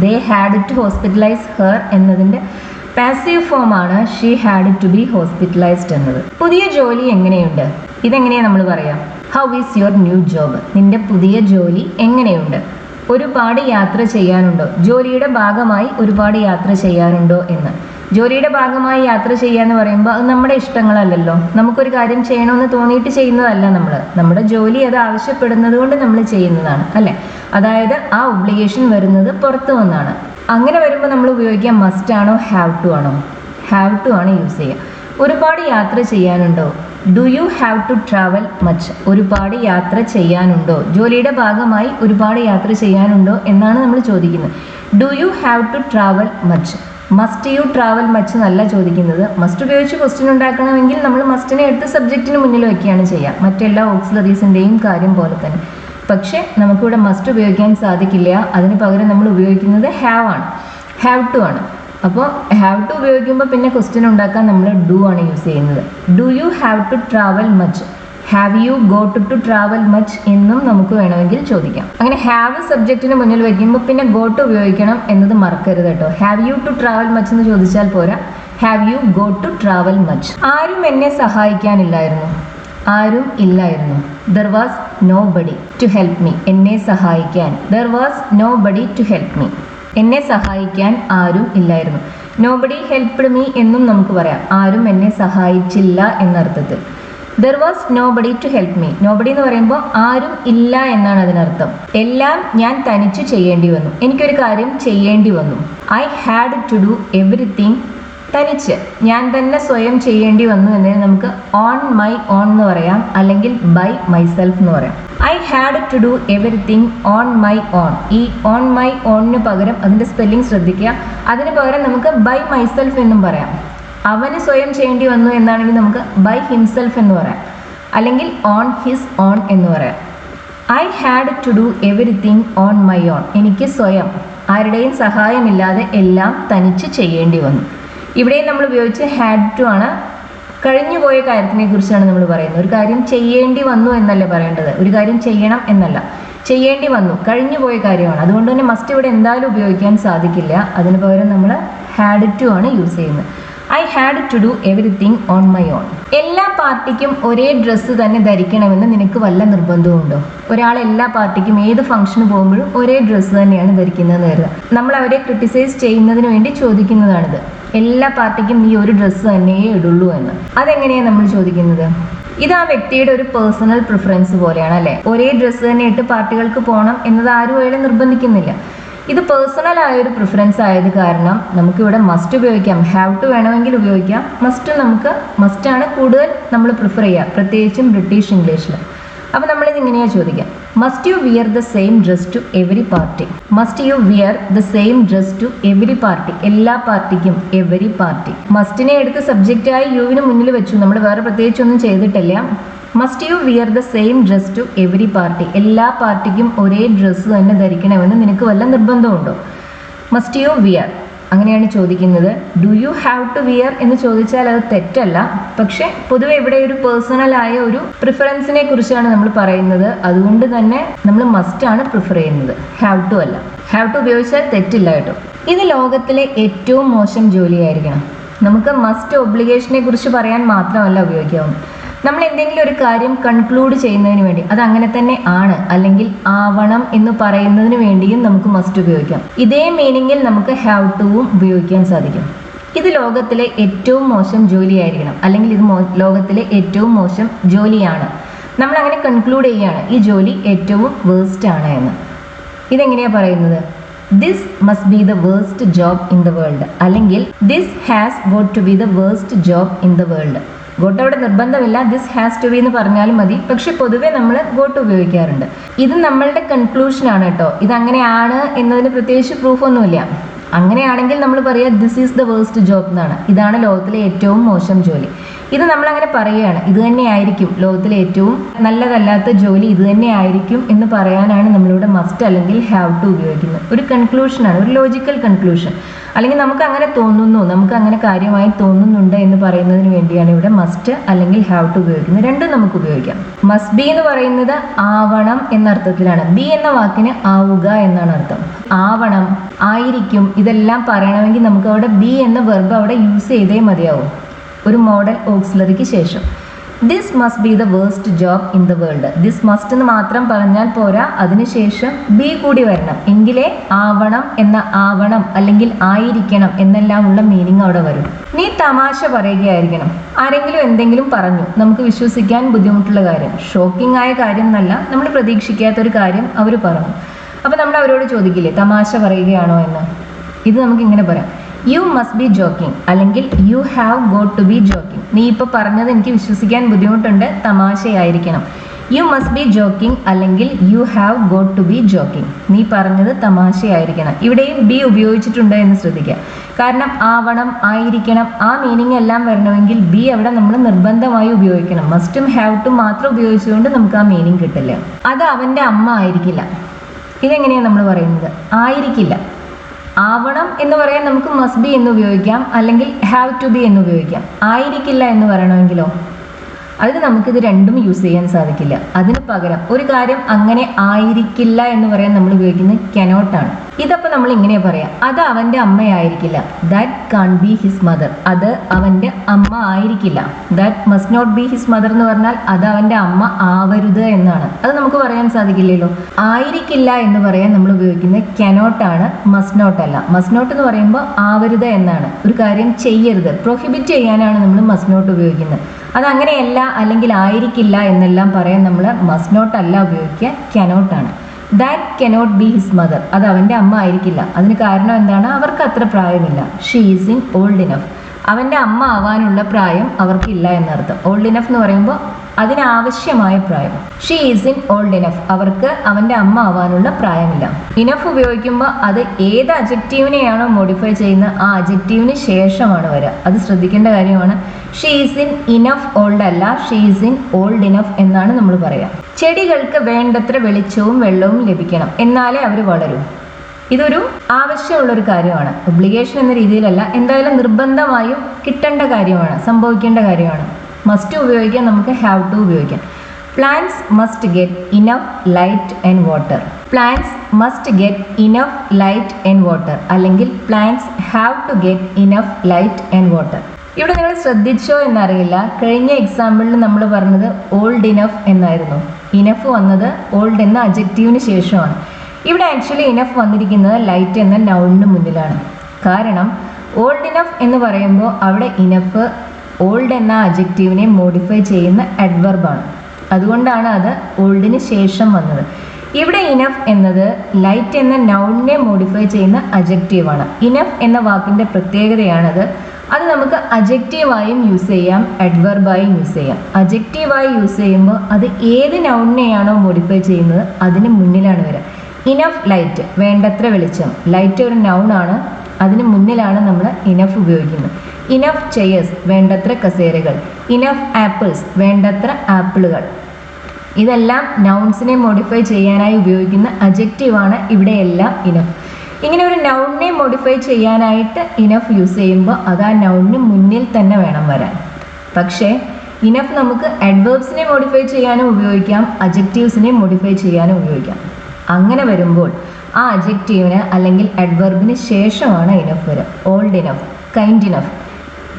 They had to hospitalise her എന്നതിൻ്റെ പാസീവ് ഫോമാണ് she had to be hospitalised എന്നത്. പുതിയ ജോലി എങ്ങനെയുണ്ട്? ഇതെങ്ങനെയാണ് നമ്മൾ പറയാം? How is your new job? നിന്റെ പുതിയ ജോലി എങ്ങനെയുണ്ട്? ഒരുപാട് യാത്ര ചെയ്യാനുണ്ടോ? ജോലിയുടെ ഭാഗമായി ഒരുപാട് യാത്ര ചെയ്യാനുണ്ടോ എന്ന്. ജോലിയുടെ ഭാഗമായി യാത്ര ചെയ്യുക എന്ന് പറയുമ്പോൾ അത് നമ്മുടെ ഇഷ്ടങ്ങളല്ലല്ലോ. നമുക്കൊരു കാര്യം ചെയ്യണമെന്ന് തോന്നിയിട്ട് ചെയ്യുന്നതല്ല. നമ്മുടെ ജോലി അത് ആവശ്യപ്പെടുന്നത് കൊണ്ട് നമ്മൾ ചെയ്യുന്നതാണ് അല്ലേ? അതായത് ആ ഒബ്ലിഗേഷൻ വരുന്നത് പുറത്തു വന്നാണ്. അങ്ങനെ വരുമ്പോൾ നമ്മൾ ഉപയോഗിക്കാൻ മസ്റ്റ് ആണോ ഹാവ് ടു ആണോ? ഹാവ് ടു ആണ് യൂസ് ചെയ്യുക. ഒരുപാട് യാത്ര ചെയ്യാനുണ്ടോ? Do you have to travel much? ഒരുപാട് യാത്ര ചെയ്യാനുണ്ടോ? ജോലിയുടെ ഭാഗമായി ഒരുപാട് യാത്ര ചെയ്യാനുണ്ടോ എന്നാണ് നമ്മൾ ചോദിക്കുന്നത്. Do you have to travel much? Must you travel much എന്നല്ല ചോദിക്കുന്നത്. മസ്റ്റ് ഉപയോഗിച്ച് ക്വസ്റ്റ്യൻ ഉണ്ടാക്കണമെങ്കിൽ നമ്മൾ മസ്റ്റിനെ എടുത്ത് സബ്ജക്റ്റിന് മുന്നിൽ വയ്ക്കുകയാണ് ചെയ്യുക, മറ്റെല്ലാ ഓക്സിലറീസിൻ്റെയും കാര്യം പോലെ തന്നെ. പക്ഷേ നമുക്കിവിടെ മസ്റ്റ് ഉപയോഗിക്കാൻ സാധിക്കില്ല. അതിന് പകരം നമ്മൾ ഉപയോഗിക്കുന്നത് ഹാവ് ആണ്, ഹാവ് ടു ആണ്. അപ്പോൾ ഹാവ് ടു ഉപയോഗിക്കുമ്പോൾ പിന്നെ ക്വസ്റ്റ്യൻ ഉണ്ടാക്കാൻ നമ്മൾ ഡു ആണ് യൂസ് ചെയ്യുന്നത്. Do you have to travel much? Have you got to travel much എന്നും നമുക്ക് വേണമെങ്കിൽ ചോദിക്കാം. അങ്ങനെ ഹാവ് സബ്ജക്റ്റിന് മുന്നിൽ വയ്ക്കുമ്പോൾ പിന്നെ ഗോട്ട് ഉപയോഗിക്കണം എന്നത് മറക്കരുത് കേട്ടോ. Have you to travel much എന്ന് ചോദിച്ചാൽ പോരാ, have you go to travel much. ആരും എന്നെ സഹായിക്കാനില്ലായിരുന്നു. ആരും ഇല്ലായിരുന്നു. There was nobody to help me. എന്നെ സഹായിക്കാൻ. There was nobody to help me. എന്നെ സഹായിക്കാൻ ആരും ഇല്ലായിരുന്നു. നോബഡി ഹെൽപ്ഡ് മീ എന്നും നമുക്ക് പറയാം. ആരും എന്നെ സഹായിച്ചില്ല എന്നർത്ഥത്തിൽ. There was nobody to help me. Nobody എന്ന് പറയുമ്പോൾ ആരും ഇല്ല എന്നാണ് അതിനർത്ഥം. എല്ലാം ഞാൻ തനിച്ചു ചെയ്യേണ്ടി വന്നു. എനിക്കൊരു കാര്യം ചെയ്യേണ്ടി വന്നു. I had to do everything. തനിച്ച് ഞാൻ തന്നെ സ്വയം ചെയ്യേണ്ടി വന്നു എന്നതിന് നമുക്ക് ഓൺ മൈ ഓൺ എന്ന് പറയാം, അല്ലെങ്കിൽ ബൈ മൈസെൽഫ് എന്ന് പറയാം. I had to do everything on my own. ഈ ഓൺ മൈ ഓണിന് പകരം അതിൻ്റെ സ്പെല്ലിംഗ് ശ്രദ്ധിക്കുക. അതിന് പകരം നമുക്ക് ബൈ മൈസെൽഫ് എന്നും പറയാം. അവന് സ്വയം ചെയ്യേണ്ടി വന്നു എന്നാണെങ്കിൽ നമുക്ക് ബൈ ഹിംസെൽഫ് എന്ന് പറയാം, അല്ലെങ്കിൽ ഓൺ ഹിസ് ഓൺ എന്ന് പറയാം. I had to do everything on my own. എനിക്ക് സ്വയം ആരുടെയും സഹായമില്ലാതെ എല്ലാം തനിച്ച് ചെയ്യേണ്ടി വന്നു. ഇവിടെയും നമ്മൾ ഉപയോഗിച്ച് ഹാഡ് ടു ആണ്. കഴിഞ്ഞുപോയ കാര്യത്തിനെ കുറിച്ചാണ് നമ്മൾ പറയുന്നത്. ഒരു കാര്യം ചെയ്യേണ്ടി വന്നു എന്നല്ല പറയേണ്ടത്, ഒരു കാര്യം ചെയ്യണം എന്നല്ല. ചെയ്യേണ്ടി വന്നു, കഴിഞ്ഞുപോയ കാര്യമാണ്. അതുകൊണ്ട് തന്നെ മസ്റ്റ് ഇവിടെ എന്തായാലും ഉപയോഗിക്കാൻ സാധിക്കില്ല. അതിന് പകരം നമ്മൾ ഹാഡ് ടു ആണ് യൂസ് ചെയ്യുന്നത്. I had to do everything on my own. എല്ലാ പാർട്ടിക്കും ഒരേ ഡ്രസ്സ് തന്നെ ധരിക്കണമെന്ന് നിനക്ക് വല്ല നിർബന്ധമുണ്ടോ? ഒരാൾ എല്ലാ പാർട്ടിക്കും ഏത് ഫംഗ്ഷന് പോകുമ്പോഴും ഒരേ ഡ്രസ്സ് തന്നെയാണ് ധരിക്കുന്നതെന്ന് കരുതുക. നമ്മൾ അവരെ ക്രിട്ടിസൈസ് ചെയ്യുന്നതിന് വേണ്ടി ചോദിക്കുന്നതാണിത്. എല്ലാ പാർട്ടിക്കും നീ ഒരു ഡ്രസ്സ് തന്നെയേ ഇടുള്ളൂ എന്ന്. അതെങ്ങനെയാണ് നമ്മൾ ചോദിക്കുന്നത്? ഇത് ആ വ്യക്തിയുടെ ഒരു പേഴ്സണൽ പ്രിഫറൻസ് പോലെയാണ് അല്ലേ? ഒരേ ഡ്രസ്സ് തന്നെ ഇട്ട് പാർട്ടികൾക്ക് പോകണം എന്നത് ആരും അയാളെ നിർബന്ധിക്കുന്നില്ല. ഇത് പേഴ്സണൽ ആയ ഒരു പ്രിഫറൻസ് ആയത് കാരണം നമുക്കിവിടെ മസ്റ്റ് ഉപയോഗിക്കാം. ഹാവ് ടു വേണമെങ്കിൽ ഉപയോഗിക്കാം. മസ്റ്റാണ് കൂടുതൽ നമ്മൾ പ്രിഫർ ചെയ്യുക, പ്രത്യേകിച്ചും ബ്രിട്ടീഷ് ഇംഗ്ലീഷിൽ. അപ്പോൾ നമ്മളിത് ഇങ്ങനെയാ ചോദിക്കാം. Must you wear the same dress to every party. Must you wear the same dress to every party. എല്ലാ പാർട്ടിക്കും, എവറി പാർട്ടി. മസ്റ്റിനെ എടുത്ത് സബ്ജക്റ്റായി യുവിന് മുന്നിൽ വെച്ചു. നമ്മൾ വേറെ പ്രത്യേകിച്ചൊന്നും ചെയ്തിട്ടില്ല. Must you wear the same dress to every party. എല്ലാ പാർട്ടിക്കും ഒരേ ഡ്രസ്സ് തന്നെ ധരിക്കണമെന്ന് നിനക്ക് വല്ല നിർബന്ധമുണ്ടോ? മസ്റ്റ് യു വിയർ അങ്ങനെയാണ് ചോദിക്കുന്നത്. Do you have to wear എന്ന് ചോദിച്ചാൽ അത് തെറ്റല്ല. പക്ഷെ പൊതുവെ ഇവിടെ ഒരു പേഴ്സണലായ ഒരു പ്രിഫറൻസിനെ കുറിച്ചാണ് നമ്മൾ പറയുന്നത്. അതുകൊണ്ട് തന്നെ നമ്മൾ മസ്റ്റ് ആണ് പ്രിഫർ ചെയ്യുന്നത്, ഹാവ് ടു അല്ല. ഹാവ് ടു ഉപയോഗിച്ചാൽ തെറ്റില്ല കേട്ടോ. ഇത് ലോകത്തിലെ ഏറ്റവും മോശം ജോലിയായിരിക്കണം. നമുക്ക് മസ്റ്റ് ഒബ്ലിഗേഷനെ കുറിച്ച് പറയാൻ മാത്രമല്ല ഉപയോഗിക്കാവുന്നത്. നമ്മൾ എന്തെങ്കിലും ഒരു കാര്യം കൺക്ലൂഡ് ചെയ്യുന്നതിന് വേണ്ടി, അത് അങ്ങനെ തന്നെ ആണ് അല്ലെങ്കിൽ ആവണം എന്ന് പറയുന്നതിന് വേണ്ടിയും നമുക്ക് മസ്റ്റ് ഉപയോഗിക്കാം. ഇതേ മീനിങ്ങിൽ നമുക്ക് ഹാവ് ടുവും ഉപയോഗിക്കാൻ സാധിക്കും. ഇത് ലോകത്തിലെ ഏറ്റവും മോശം ജോലിയായിരിക്കണം, അല്ലെങ്കിൽ ഇത് ലോകത്തിലെ ഏറ്റവും മോശം ജോലിയാണ്. നമ്മൾ അങ്ങനെ കൺക്ലൂഡ് ചെയ്യുകയാണ്, ഈ ജോലി ഏറ്റവും വേസ്റ്റ് ആണ് എന്ന്. ഇതെങ്ങനെയാണ് പറയുന്നത്? This must be the worst job in the world, അല്ലെങ്കിൽ this has got to be the worst job in the world. Got അവിടെ നിർബന്ധമില്ല, ദിസ് ഹാസ് ടു ബി എന്ന് പറഞ്ഞാലും മതി. പക്ഷെ പൊതുവെ നമ്മൾ ഗോട്ട് ഉപയോഗിക്കാറുണ്ട്. ഇത് നമ്മളുടെ കൺക്ലൂഷനാണ് കേട്ടോ. ഇത് അങ്ങനെയാണ് എന്നതിന് പ്രത്യേകിച്ച് പ്രൂഫൊന്നുമില്ല. അങ്ങനെയാണെങ്കിൽ നമ്മൾ പറയുക this is the worst job എന്നാണ്. ഇതാണ് ലോകത്തിലെ ഏറ്റവും മോശം ജോലി. ഇത് നമ്മളങ്ങനെ പറയുകയാണ്, ഇത് തന്നെ ആയിരിക്കും ലോകത്തിലെ ഏറ്റവും നല്ലതല്ലാത്ത ജോലി, ഇത് തന്നെ ആയിരിക്കും എന്ന് പറയാനാണ് നമ്മളിവിടെ മസ്റ്റ് അല്ലെങ്കിൽ ഹാവ് ടു ഉപയോഗിക്കുന്നത്. ഒരു കൺക്ലൂഷനാണ്, ഒരു ലോജിക്കൽ കൺക്ലൂഷൻ. അല്ലെങ്കിൽ നമുക്ക് അങ്ങനെ തോന്നുന്നു, നമുക്ക് അങ്ങനെ കാര്യമായി തോന്നുന്നുണ്ട് എന്ന് പറയുന്നതിന് വേണ്ടിയാണ് ഇവിടെ മസ്റ്റ് അല്ലെങ്കിൽ ഹാവ് ടു ഉപയോഗിക്കുന്നത്. രണ്ടും നമുക്ക് ഉപയോഗിക്കാം. മസ്റ്റ് ബി എന്ന് പറയുന്നത് ആവണം എന്ന അർത്ഥത്തിലാണ്. ബി എന്ന വാക്കിന് ആവുക എന്നാണ് അർത്ഥം. ആവണം, ആയിരിക്കും, ഇതെല്ലാം പറയണമെങ്കിൽ നമുക്ക് അവിടെ ബി എന്ന വെർബ് അവിടെ യൂസ് ചെയ്തേ മതിയാവും, ഒരു മോഡൽ ഓക്സിലറിക്ക് ശേഷം. This must be the worst job in the world. This must എന്ന് മാത്രം പറഞ്ഞാൽ പോരാ, അതിനുശേഷം ബി കൂടി വരണം. എങ്കിലേ ആവണം എന്ന ആവണം അല്ലെങ്കിൽ ആയിരിക്കണം എന്നെല്ലാം ഉള്ള മീനിങ് അവിടെ വരും. നീ തമാശ പറയുകയായിരിക്കണം. ആരെങ്കിലും എന്തെങ്കിലും പറഞ്ഞു, നമുക്ക് വിശ്വസിക്കാൻ ബുദ്ധിമുട്ടുള്ള കാര്യം, ഷോക്കിംഗ് ആയ കാര്യം എന്നല്ല, നമ്മൾ പ്രതീക്ഷിക്കാത്തൊരു കാര്യം അവർ പറഞ്ഞു. അപ്പോൾ നമ്മൾ അവരോട് ചോദിക്കില്ലേ തമാശ പറയുകയാണോ എന്ന്? ഇത് നമുക്ക് ഇങ്ങനെ പറയാം, യു മസ്റ്റ് ബി ജോക്കിംഗ്, അല്ലെങ്കിൽ you have got to be joking. നീ ഇപ്പോൾ പറഞ്ഞത് എനിക്ക് വിശ്വസിക്കാൻ ബുദ്ധിമുട്ടുണ്ട്, തമാശയായിരിക്കണം. യു മസ്റ്റ് ബി ജോക്കിംഗ് അല്ലെങ്കിൽ you have got to be joking. നീ പറഞ്ഞത് തമാശയായിരിക്കണം. ഇവിടെയും ബി ഉപയോഗിച്ചിട്ടുണ്ട് എന്ന് ശ്രദ്ധിക്കുക. കാരണം ആവണം, ആയിരിക്കണം, ആ മീനിങ് എല്ലാം വരണമെങ്കിൽ ബി അവിടെ നമ്മൾ നിർബന്ധമായി ഉപയോഗിക്കണം. മസ്റ്റും ഹാവ് ടു മാത്രം ഉപയോഗിച്ചുകൊണ്ട് നമുക്ക് ആ മീനിങ് കിട്ടില്ല. അത് അവൻ്റെ അമ്മ ആയിരിക്കില്ല. ഇതെങ്ങനെയാണ് നമ്മൾ പറയുന്നത്? ആയിരിക്കില്ല. ആവണം എന്ന് പറയാൻ നമുക്ക് മസ്റ്റ് ബി എന്ന് ഉപയോഗിക്കാം, അല്ലെങ്കിൽ ഹാവ് ടു ബി എന്ന് ഉപയോഗിക്കാം. ആയിരിക്കില്ല എന്ന് പറയണമെങ്കിലോ അതിന് നമുക്കിത് രണ്ടും യൂസ് ചെയ്യാൻ സാധിക്കില്ല. അതിന് പകരം ഒരു കാര്യം അങ്ങനെ ആയിരിക്കില്ല എന്ന് പറയാൻ നമ്മൾ ഉപയോഗിക്കുന്നത് കനോട്ട് ആണ്. ഇതപ്പോൾ നമ്മൾ ഇങ്ങനെ പറയാം, അത് അവൻ്റെ അമ്മയായിരിക്കില്ല. That can't be his mother. അത് അവൻ്റെ അമ്മ ആയിരിക്കില്ല. That must not be his mother എന്ന് പറഞ്ഞാൽ അത് അവൻ്റെ അമ്മ ആവരുത് എന്നാണ്. അത് നമുക്ക് പറയാൻ സാധിക്കില്ലല്ലോ. ആയിരിക്കില്ല എന്ന് പറയാൻ നമ്മൾ ഉപയോഗിക്കുന്നത് കനോട്ട് ആണ്, മസ്റ്റ് നോട്ട് അല്ല. മസ്റ്റ് നോട്ട് എന്ന് പറയുമ്പോൾ ആവരുത് എന്നാണ്. ഒരു കാര്യം ചെയ്യരുത്, പ്രൊഹിബിറ്റ് ചെയ്യാനാണ് നമ്മൾ മസ്റ്റ് നോട്ട് ഉപയോഗിക്കുന്നത്. അതങ്ങനെയല്ല അല്ലെങ്കിൽ ആയിരിക്കില്ല എന്നെല്ലാം പറയാൻ നമ്മൾ മസ്റ്റ് നോട്ട് അല്ല ഉപയോഗിക്കുക, കനോട്ടാണ്. That cannot be his mother. അത് അവൻ്റെ അമ്മ ആയിരിക്കില്ല. അതിന് കാരണം എന്താണ്? അവർക്ക് അത്ര പ്രായമില്ല. She isn't old enough. അവൻ്റെ അമ്മ ആവാനുള്ള പ്രായം അവർക്കില്ല എന്നർത്ഥം. ഓൾഡ് ഇനഫ് എന്ന് പറയുമ്പോൾ അതിനാവശ്യമായ പ്രായം. She isn't old enough. അവർക്ക് അവൻ്റെ അമ്മ ആവാനുള്ള പ്രായമില്ല. ഇനഫ് ഉപയോഗിക്കുമ്പോൾ അത് ഏത് അജക്റ്റീവിനെയാണോ മോഡിഫൈ ചെയ്യുന്നത് ആ അജക്റ്റീവിന് ശേഷമാണ് വരിക. അത് ശ്രദ്ധിക്കേണ്ട കാര്യമാണ്. She isn't enough old അല്ല, she isn't old enough എന്നാണ് നമ്മൾ പറയുക. ചെടികൾക്ക് വേണ്ടത്ര വെളിച്ചവും വെള്ളവും ലഭിക്കണം, എന്നാലേ അവർ വളരൂ. ഇതൊരു ആവശ്യമുള്ളൊരു കാര്യമാണ്. ഒബ്ലിഗേഷൻ എന്ന രീതിയിലല്ല, എന്തായാലും നിർബന്ധമായും കിട്ടേണ്ട കാര്യമാണ്, സംഭവിക്കേണ്ട കാര്യമാണ്. മസ്റ്റ് ഉപയോഗിക്കാം, നമുക്ക് ഹാവ് ടു ഉപയോഗിക്കാം. Plants must get enough light and water. Plants must get enough light and water, അല്ലെങ്കിൽ plants have to get enough light and water. ഇവിടെ നിങ്ങൾ ശ്രദ്ധിച്ചോ എന്നറിയില്ല, കഴിഞ്ഞ എക്സാമ്പിളിൽ നമ്മൾ പറഞ്ഞത് ഓൾഡ് ഇനഫ് എന്നായിരുന്നു. ഇനഫ് വന്നത് ഓൾഡ് എന്ന അജക്റ്റീവിന് ശേഷമാണ്. ഇവിടെ ആക്ച്വലി ഇനഫ് വന്നിരിക്കുന്നത് ലൈറ്റ് എന്ന നൗണിന് മുന്നിലാണ്. കാരണം ഓൾഡ് ഇനഫ് എന്ന് പറയുമ്പോൾ അവിടെ ഇനഫ് ഓൾഡ് എന്ന അജക്റ്റീവിനെ മോഡിഫൈ ചെയ്യുന്ന അഡ്വർബാണ്. അതുകൊണ്ടാണ് അത് ഓൾഡിന് ശേഷം വന്നത്. ഇവിടെ ഇനഫ് എന്നത് ലൈറ്റ് എന്ന നൗണിനെ മോഡിഫൈ ചെയ്യുന്ന അജക്റ്റീവാണ്. ഇനഫ് എന്ന വാക്കിൻ്റെ പ്രത്യേകതയാണത്. അത് നമുക്ക് അജക്റ്റീവായും യൂസ് ചെയ്യാം, അഡ്വർബായും യൂസ് ചെയ്യാം. അജക്റ്റീവായി യൂസ് ചെയ്യുമ്പോൾ അത് ഏത് നൗണിനെയാണോ മോഡിഫൈ ചെയ്യുന്നത് അതിന് മുന്നിലാണ് വരിക. ഇനഫ് ലൈറ്റ്, വേണ്ടത്ര വെളിച്ചം. ലൈറ്റ് ഒരു നൗണാണ്, അതിന് മുന്നിലാണ് നമ്മൾ ഇനഫ് ഉപയോഗിക്കുന്നത്. ഇനഫ് ചെയേഴ്സ്, വേണ്ടത്ര കസേരകൾ. ഇനഫ് ആപ്പിൾസ്, വേണ്ടത്ര ആപ്പിളുകൾ. ഇതെല്ലാം നൗൺസിനെ മോഡിഫൈ ചെയ്യാനായി ഉപയോഗിക്കുന്ന അജക്റ്റീവാണ്. ഇവിടെയെല്ലാം ഇനഫ്. ഇങ്ങനെ ഒരു നൗണിനെ മോഡിഫൈ ചെയ്യാനായിട്ട് ഇനഫ് യൂസ് ചെയ്യുമ്പോൾ അത് ആ നൗണിന് മുന്നിൽ തന്നെ വേണം വരാൻ. പക്ഷേ ഇനഫ് നമുക്ക് അഡ്വേർബ്സിനെ മോഡിഫൈ ചെയ്യാനും ഉപയോഗിക്കാം, അജക്റ്റീവ്സിനെ മോഡിഫൈ ചെയ്യാനും ഉപയോഗിക്കാം. അങ്ങനെ വരുമ്പോൾ ആ അജക്റ്റീവിന് അല്ലെങ്കിൽ അഡ്വർബിന് ശേഷമാണ് ഇനഫ് വരിക. Old enough, kind enough.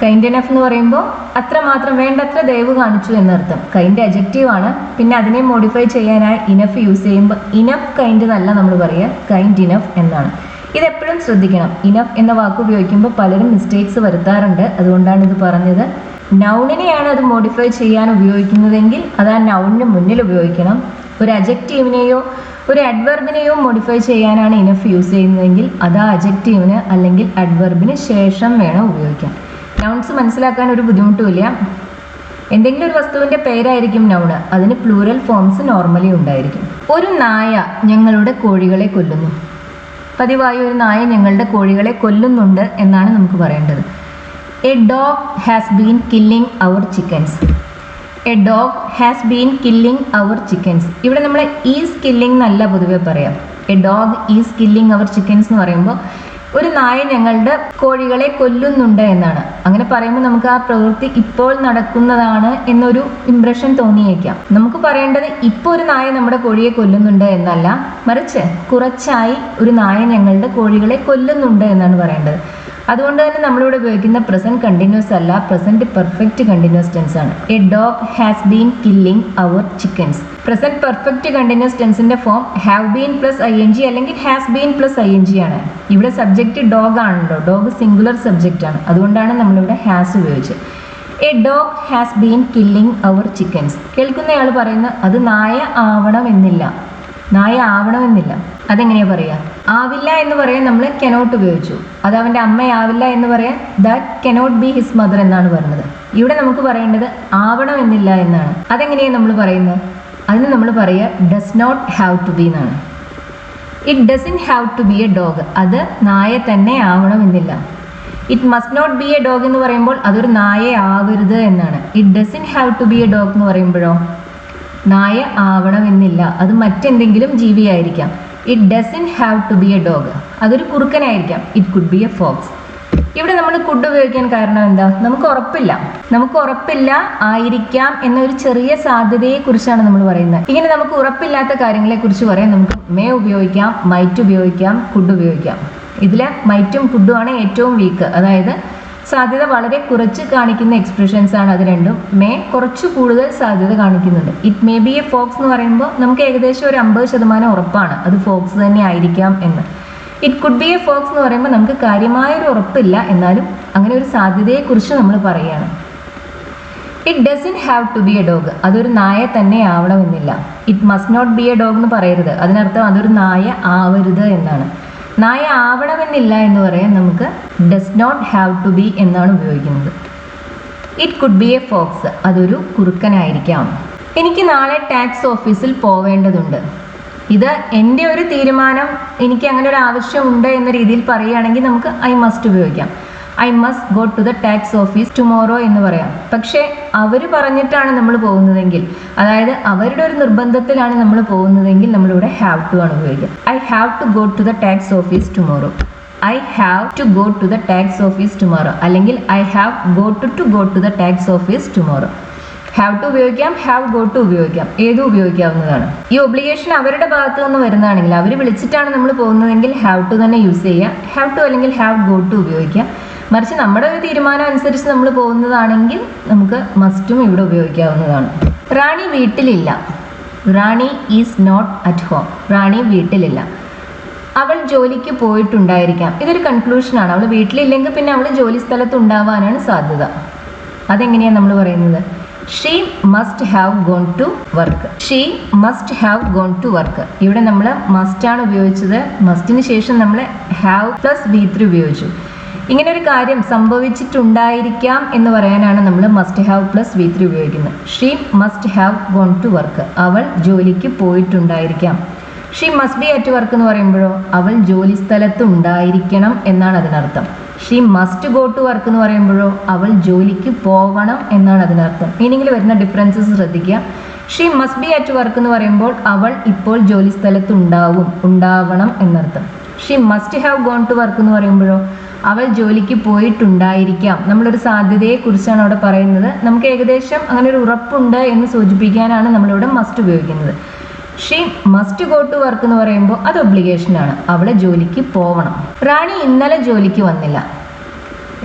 Kind enough എന്ന് പറയുമ്പോൾ അത്രമാത്രം, വേണ്ടത്ര ദയവ് കാണിച്ചു എന്നർത്ഥം. കൈൻഡ് അജക്റ്റീവാണ്, പിന്നെ അതിനെ മോഡിഫൈ ചെയ്യാനായി ഇനഫ് യൂസ് ചെയ്യുമ്പോൾ ഇനഫ് കൈൻഡ് എന്നല്ല നമ്മൾ പറയുക, കൈൻഡ് ഇനഫ് എന്നാണ്. ഇതെപ്പോഴും ശ്രദ്ധിക്കണം. ഇനഫ് എന്ന വാക്ക് ഉപയോഗിക്കുമ്പോൾ പലരും മിസ്റ്റേക്സ് വരുത്താറുണ്ട്, അതുകൊണ്ടാണ് ഇത് പറഞ്ഞത്. നൗണിനെയാണ് അത് മോഡിഫൈ ചെയ്യാൻ ഉപയോഗിക്കുന്നതെങ്കിൽ അത് ആ നൗണിന് മുന്നിൽ ഉപയോഗിക്കണം. ഒരു അജക്റ്റീവിനെയോ ഒരു അഡ്വർബിനെയോ മോഡിഫൈ ചെയ്യാനാണ് ഇനഫ് യൂസ് ചെയ്യുന്നതെങ്കിൽ അത് ആ അജക്റ്റീവിന് അല്ലെങ്കിൽ അഡ്വർബിന് ശേഷം വേണം ഉപയോഗിക്കാൻ. നൗൺസ് മനസ്സിലാക്കാൻ ഒരു ബുദ്ധിമുട്ടുമില്ല. എന്തെങ്കിലും ഒരു വസ്തുവിൻ്റെ പേരായിരിക്കും നൗണ്, അതിന് പ്ലൂറൽ ഫോംസ് നോർമലി ഉണ്ടായിരിക്കും. ഒരു നായ ഞങ്ങളുടെ കോഴികളെ കൊല്ലുന്നു. പതിവായി ഒരു നായ ഞങ്ങളുടെ കോഴികളെ കൊല്ലുന്നുണ്ട് എന്നാണ് നമുക്ക് പറയേണ്ടത്. A dog has been killing our chickens. A dog has been killing our chickens. ഇവിടെ നമ്മൾ ഈസ് കില്ലിങ് എന്നല്ല പൊതുവെ പറയാം. A dog is killing our chickens എന്ന് പറയുമ്പോൾ ഒരു നായ ഞങ്ങളുടെ കോഴികളെ കൊല്ലുന്നുണ്ട് എന്നാണ്. അങ്ങനെ പറയുമ്പോൾ നമുക്ക് ആ പ്രവൃത്തി ഇപ്പോൾ നടക്കുന്നതാണ് എന്നൊരു ഇംപ്രഷൻ തോന്നിയേക്കാം. നമുക്ക് പറയേണ്ടത് ഇപ്പോൾ ഒരു നായ നമ്മുടെ കോഴിയെ കൊല്ലുന്നുണ്ട് എന്നല്ല, മറിച്ച് കുറച്ചായി ഒരു നായ ഞങ്ങളുടെ കോഴികളെ കൊല്ലുന്നുണ്ട് എന്നാണ് പറയേണ്ടത്. അതുകൊണ്ട് തന്നെ നമ്മളിവിടെ ഉപയോഗിക്കുന്ന പ്രസന്റ് കണ്ടിന്യൂസ് അല്ല, പ്രസന്റ് പെർഫെക്റ്റ് കണ്ടിന്യൂസ് ടെൻസ് ആണ്. A dog has been killing our chickens. Present perfect continuous ടെൻസിന്റെ form have been plus ING അല്ലെങ്കിൽ ഹാസ് ബീൻ പ്ലസ് ING ആണ്. ഇവിടെ സബ്ജക്റ്റ് ഡോഗ് ആണല്ലോ, ഡോഗ് സിംഗുലർ സബ്ജക്റ്റ് ആണ്, അതുകൊണ്ടാണ് നമ്മളിവിടെ ഹാസ് ഉപയോഗിച്ചത്. A dog has been killing our chickens. കേൾക്കുന്നയാൾ പറയുന്നത് അത് നായ ആവണമെന്നില്ല, നായ ആവണമെന്നില്ല. അതെങ്ങനെയാ പറയുക? ആവില്ല എന്ന് പറയാൻ നമ്മൾ കനോട്ട് ഉപയോഗിച്ചു. അത് അവൻ്റെ അമ്മയാവില്ല എന്ന് പറയാൻ that cannot be his mother എന്നാണ് പറയുന്നത്. ഇവിടെ നമുക്ക് പറയേണ്ടത് ആവണമെന്നില്ല എന്നാണ്. അതെങ്ങനെയാണ് നമ്മൾ പറയുന്നത്? അതിന് നമ്മൾ പറയുക does not have to be എന്നാണ്. It doesn't have to be a dog. അത് നായ തന്നെ ആവണമെന്നില്ല. It must not be a dog എന്ന് പറയുമ്പോൾ അതൊരു നായ ആവരുത് എന്നാണ്. It doesn't have to be a dog എന്ന് പറയുമ്പോഴോ നായ ആവണമെന്നില്ല, അത് മറ്റെന്തെങ്കിലും ജീവിയായിരിക്കാം. It doesn't have to be a dog, അതൊരു കുറുക്കനായിരിക്കാം. It could be a fox. ഇവിടെ നമ്മൾ കുഡ് ഉപയോഗിക്കാൻ കാരണം എന്താ? നമുക്ക് ഉറപ്പില്ല ആയിരിക്കാം എന്നൊരു ചെറിയ സാധ്യതയെ കുറിച്ചാണ് നമ്മൾ പറയുന്നത്. ഇങ്ങനെ നമുക്ക് ഉറപ്പില്ലാത്ത കാര്യങ്ങളെ കുറിച്ച് പറയാൻ നമുക്ക് മേ ഉപയോഗിക്കാം, മൈറ്റ് ഉപയോഗിക്കാം, കുഡ് ഉപയോഗിക്കാം. ഇതിലെ മൈറ്റും കുഡും ആണ് ഏറ്റവും വീക്ക്, അതായത് സാധ്യത വളരെ കുറച്ച് കാണിക്കുന്ന എക്സ്പ്രഷൻസ് ആണ് അത് രണ്ടും. മേ കുറച്ച് കൂടുതൽ സാധ്യത കാണിക്കുന്നുണ്ട്. It may be a fox എന്ന് പറയുമ്പോൾ നമുക്ക് ഏകദേശം ഒരു 50% ഉറപ്പാണ് അത് ഫോക്സ് തന്നെ ആയിരിക്കാം എന്ന്. It could be a fox എന്ന് പറയുമ്പോൾ നമുക്ക് കാര്യമായൊരു ഉറപ്പില്ല, എന്നാലും അങ്ങനെ ഒരു സാധ്യതയെക്കുറിച്ച് നമ്മൾ പറയുകയാണ്. It doesn't have to be a dog, അതൊരു നായ തന്നെ ആവണമെന്നില്ല. It must not be a dog എന്ന് പറയരുത്, അതിനർത്ഥം അതൊരു നായ ആവരുത് എന്നാണ്. നായ ആവണമെന്നില്ല എന്ന് പറയാൻ നമുക്ക് does not have to be എന്നാണ് ഉപയോഗിക്കുന്നത്. It could be a fox, അതൊരു കുറുക്കനായിരിക്കാം. എനിക്ക് നാളെ ടാക്സ് ഓഫീസിൽ പോവേണ്ടതുണ്ട്. ഇത് എൻ്റെ ഒരു തീരുമാനം, എനിക്ക് അങ്ങനെ ഒരു ആവശ്യമുണ്ട് എന്ന രീതിയിൽ പറയുകയാണെങ്കിൽ നമുക്ക് ഐ മസ്റ്റ് ഉപയോഗിക്കാം. I must go to the tax office tomorrow എന്ന് പറയാം. പക്ഷേ അവർ പറഞ്ഞിട്ടാണ് നമ്മൾ പോകുന്നതെങ്കിൽ, അതായത് അവരുടെ ഒരു നിർബന്ധത്തിലാണ് നമ്മൾ പോകുന്നതെങ്കിൽ നമ്മളിവിടെ ഹാവ് ടു ആണ് ഉപയോഗിക്കുക. I have to go to the tax office tomorrow. I have to go to the tax office tomorrow, അല്ലെങ്കിൽ I have go to the tax office tomorrow. Have to ഉപയോഗിക്കാം, ഹാവ് ഗോ ടു ഉപയോഗിക്കാം, ഏതും ഉപയോഗിക്കാവുന്നതാണ്. ഈ obligation അവരുടെ ഭാഗത്തു നിന്ന് വരുന്നതാണെങ്കിൽ, അവർ വിളിച്ചിട്ടാണ് നമ്മൾ പോകുന്നതെങ്കിൽ ഹാവ് ടു തന്നെ യൂസ് ചെയ്യുക. ഹാവ് ടു അല്ലെങ്കിൽ ഹാവ് ഗോ ടു ഉപയോഗിക്കാം. മറിച്ച് നമ്മുടെ ഒരു തീരുമാനം അനുസരിച്ച് നമ്മൾ പോകുന്നതാണെങ്കിൽ നമുക്ക് മസ്റ്റും ഇവിടെ ഉപയോഗിക്കാവുന്നതാണ്. റാണി വീട്ടിലില്ല. റാണി ഈസ് നോട്ട് അറ്റ് ഹോം. റാണി വീട്ടിലില്ല. അവൾ ജോലിക്ക് പോയിട്ടുണ്ടായിരിക്കാം. ഇതൊരു കൺക്ലൂഷനാണ്. അവൾ വീട്ടിലില്ലെങ്കിൽ പിന്നെ അവൾ ജോലി സ്ഥലത്ത് ഉണ്ടാവാനാണ് സാധ്യത. അതെങ്ങനെയാണ് നമ്മൾ പറയുന്നത്? She must have gone to work. She must have gone to work. ഇവിടെ നമ്മൾ മസ്റ്റ് ആണ് ഉപയോഗിച്ചത്. മസ്റ്റിന് ശേഷം നമ്മൾ ഹാവ് പ്ലസ് V3 ഉപയോഗിച്ചു. ഇങ്ങനെ ഒരു കാര്യം സംഭവിച്ചിട്ടുണ്ടായിരിക്കാം എന്ന് പറയാനാണ് നമ്മൾ മസ്റ്റ് ഹാവ് പ്ലസ് V3 ഉപയോഗിക്കുന്നത്. She must have gone to work. അവൾ ജോലിക്ക് പോയിട്ടുണ്ടായിരിക്കാം. She must be at work എന്ന് പറയുമ്പോഴോ അവൾ ജോലി സ്ഥലത്ത് ഉണ്ടായിരിക്കണം എന്നാണ് അതിനർത്ഥം. She must go to work എന്ന് പറയുമ്പോഴോ അവൾ ജോലിക്ക് പോവണം എന്നാണ് അതിനർത്ഥം. മീനിങ്ങിൽ വരുന്ന ഡിഫറൻസസ് ശ്രദ്ധിക്കുക. She must be at work എന്ന് പറയുമ്പോൾ അവൾ ഇപ്പോൾ ജോലി സ്ഥലത്ത് ഉണ്ടാവണം എന്നർത്ഥം. She must have gone to work എന്ന് പറയുമ്പോഴോ അവൾ ജോലിക്ക് പോയിട്ടുണ്ടായിരിക്കാം. നമ്മളൊരു സാധ്യതയെക്കുറിച്ചാണ് അവിടെ പറയുന്നത്. നമുക്ക് ഏകദേശം അങ്ങനെ ഒരു ഉറപ്പുണ്ട് എന്ന് സൂചിപ്പിക്കാനാണ് നമ്മളിവിടെ മസ്റ്റ് ഉപയോഗിക്കുന്നത്. She must go to work എന്ന് പറയുമ്പോൾ അത് ഒബ്ലിഗേഷനാണ്. അവളെ ജോലിക്ക് പോവണം. റാണി ഇന്നലെ ജോലിക്ക് വന്നില്ല.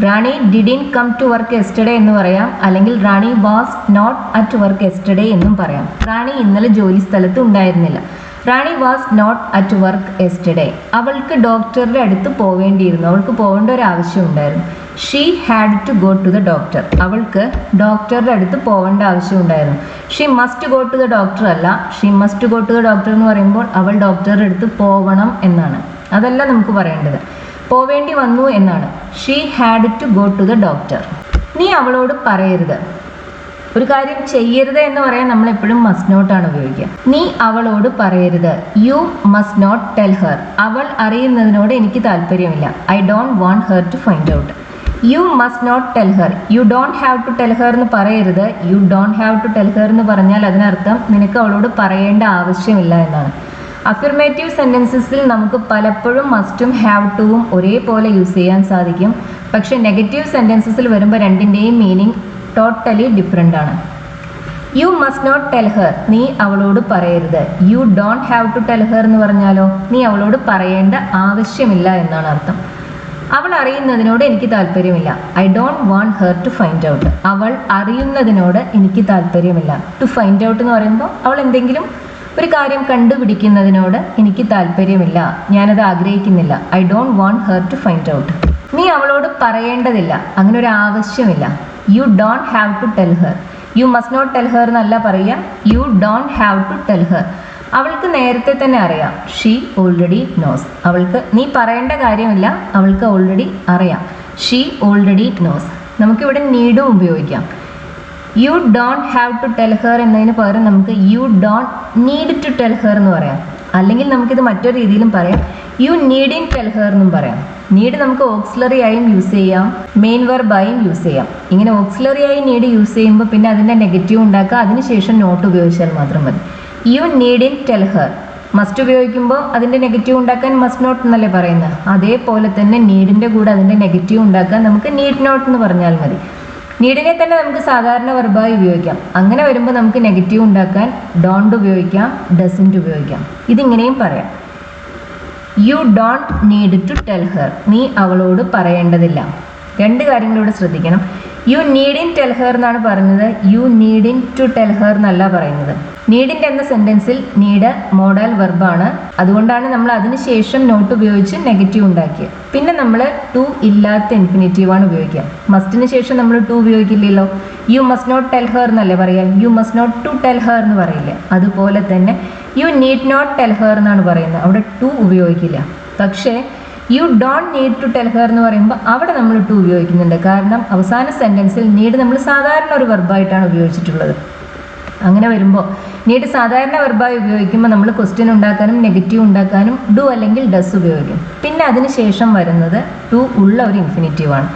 Rani didn't come to work yesterday എന്ന് പറയാം, അല്ലെങ്കിൽ Rani was not at work yesterday എന്നും പറയാം. റാണി ഇന്നലെ ജോലി സ്ഥലത്ത് ഉണ്ടായിരുന്നില്ല. Rani was not at work yesterday. അവൾക്ക് ഡോക്ടറുടെ അടുത്ത് പോവേണ്ടിയിരുന്നു. അവൾക്ക് പോകേണ്ട ഒരു ആവശ്യം ഉണ്ടായിരുന്നു. She had to go to the doctor. അവൾക്ക് ഡോക്ടറുടെ അടുത്ത് പോകേണ്ട ആവശ്യം ഉണ്ടായിരുന്നു. She must go to the doctor അല്ല. She must go to the doctor എന്ന് പറയുമ്പോൾ അവൾ ഡോക്ടറുടെ അടുത്ത് പോവണം എന്നാണ്. അതല്ല നമുക്ക് പറയേണ്ടത്, പോവേണ്ടി വന്നു എന്നാണ്. She had to go to the doctor. നീ അവളോട് പറയരുത്. ഒരു കാര്യം ചെയ്യരുത് എന്ന് പറയാൻ നമ്മൾ എപ്പോഴും മസ്റ്റ് നോട്ട് ആണ് ഉപയോഗിക്കുക. നീ അവളോട് പറയരുത്. You must not tell her. അവൾ അറിയുന്നതിനോട് എനിക്ക് താല്പര്യമില്ല. I don't want her to find out. You must not tell her. You don't have to tell her എന്ന് പറയരുത്. You don't have to tell her എന്ന് പറഞ്ഞാൽ അതിനർത്ഥം നിനക്ക് അവളോട് പറയേണ്ട ആവശ്യമില്ല എന്നാണ്. അഫിർമേറ്റീവ് സെൻറ്റൻസസിൽ നമുക്ക് പലപ്പോഴും മസ്റ്റും ഹാവ് ടുവും ഒരേപോലെ യൂസ് ചെയ്യാൻ സാധിക്കും. പക്ഷെ നെഗറ്റീവ് സെൻറ്റൻസസിൽ വരുമ്പോൾ രണ്ടിൻ്റെയും മീനിങ് ടോട്ടലി ഡിഫറെൻ്റ് ആണ്. You must not tell her. നീ അവളോട് പറയരുത്. You don't have to tell her എന്ന് പറഞ്ഞാലോ നീ അവളോട് പറയേണ്ട ആവശ്യമില്ല എന്നാണ് അർത്ഥം. അവൾ അറിയുന്നതിനോട് എനിക്ക് താല്പര്യമില്ല. I don't want her to find out. അവൾ അറിയുന്നതിനോട് എനിക്ക് താല്പര്യമില്ല. ടു ഫൈൻഡ് ഔട്ട് എന്ന് പറയുമ്പോൾ അവൾ എന്തെങ്കിലും ഒരു കാര്യം കണ്ടുപിടിക്കുന്നതിനോട് എനിക്ക് താല്പര്യമില്ല, ഞാനത് ആഗ്രഹിക്കുന്നില്ല. I don't want her to find out. നീ അവളോട് പറയേണ്ടതില്ല, അങ്ങനെ ഒരു ആവശ്യമില്ല. You don't have to tell her. You must not tell her എന്നല്ല പറയുക, you don't have to tell her. അവൾക്ക് നേരത്തെ തന്നെ അറിയാം. She already knows. അവൾക്ക് നീ പറയേണ്ട കാര്യമില്ല, അവൾക്ക് ഓൾറെഡി അറിയാം. She already knows. നമുക്കിവിടെ നീഡും ഉപയോഗിക്കാം. You don't have to tell her എന്നതിന് പകരം നമുക്ക് you don't need to tell her എന്ന് പറയാം. അല്ലെങ്കിൽ നമുക്കിത് മറ്റൊരു രീതിയിലും പറയാം. യു നീഡിൻ ടെൽ ഹെർ എന്നും പറയാം. നീഡ് നമുക്ക് ഓക്സിലറി ആയും യൂസ് ചെയ്യാം, മെയിൻ വെർബായും യൂസ് ചെയ്യാം. ഇങ്ങനെ ഓക്സിലറി ആയി നീഡ് യൂസ് ചെയ്യുമ്പോൾ പിന്നെ അതിൻ്റെ നെഗറ്റീവ് ഉണ്ടാക്കുക, അതിനുശേഷം നോട്ട് ഉപയോഗിച്ചാൽ മാത്രം മതി. You needn't tell her. Must ഉപയോഗിക്കുമ്പോൾ അതിൻ്റെ നെഗറ്റീവ് ഉണ്ടാക്കാൻ മസ്റ്റ് നോട്ട് എന്നല്ലേ പറയുന്നത്. അതേപോലെ തന്നെ നീഡിൻ്റെ കൂടെ അതിൻ്റെ നെഗറ്റീവ് ഉണ്ടാക്കാൻ നമുക്ക് നീഡ് നോട്ട് എന്ന് പറഞ്ഞാൽ മതി. നീഡിനെ തന്നെ നമുക്ക് സാധാരണ വെർബായി ഉപയോഗിക്കാം. അങ്ങനെ വരുമ്പോൾ നമുക്ക് നെഗറ്റീവ് ഉണ്ടാക്കാൻ ഡോണ്ട് ഉപയോഗിക്കാം, ഡസൻറ്റ് ഉപയോഗിക്കാം. ഇതിങ്ങനെയും പറയാം. You don't need to tell her. നീ അവളോട് പറയേണ്ടതില്ല. രണ്ട് കാര്യങ്ങൾ ഇവിടെ ശ്രദ്ധിക്കണം. യു നീഡിൻ ടെൽ ഹെർ എന്നാണ് പറഞ്ഞത്, U needn't to tell her എന്നല്ല പറയുന്നത്. നീഡിൻ്റെ എന്ന സെൻറ്റൻസിൽ നീഡ് മോഡൽ വെർബാണ്. അതുകൊണ്ടാണ് നമ്മൾ അതിന് ശേഷം നോട്ട് ഉപയോഗിച്ച് നെഗറ്റീവ് ഉണ്ടാക്കിയത്. പിന്നെ നമ്മൾ ടു ഇല്ലാത്ത ഇൻഫിനിറ്റീവാണ് ഉപയോഗിക്കുക. മസ്റ്റിന് ശേഷം നമ്മൾ ടു ഉപയോഗിക്കില്ലല്ലോ. You must not tell her എന്നല്ലേ പറയുക, you must not to tell her എന്ന് പറയില്ല. അതുപോലെ തന്നെ you need not tell her എന്നാണ് പറയുന്നത്, അവിടെ ടു ഉപയോഗിക്കില്ല. പക്ഷേ you don't need to tell her എന്ന് പറയുമ്പോൾ അവിടെ നമ്മൾ ടു ഉപയോഗിക്കുന്നുണ്ട്. കാരണം അവസാന സെൻറ്റൻസിൽ നീഡ് നമ്മൾ സാധാരണ ഒരു വെർബായിട്ടാണ് ഉപയോഗിച്ചിട്ടുള്ളത്. അങ്ങനെ വരുമ്പോൾ നീഡ് സാധാരണ വെർബായി ഉപയോഗിക്കുമ്പോൾ നമ്മൾ ക്വസ്റ്റ്യൻ ഉണ്ടാക്കാനും നെഗറ്റീവ് ഉണ്ടാക്കാനും ഡു അല്ലെങ്കിൽ ഡസ് ഉപയോഗിക്കും. പിന്നെ അതിന് ശേഷം വരുന്നത് ടു ഉള്ള ഒരു ഇൻഫിനിറ്റീവാണ്.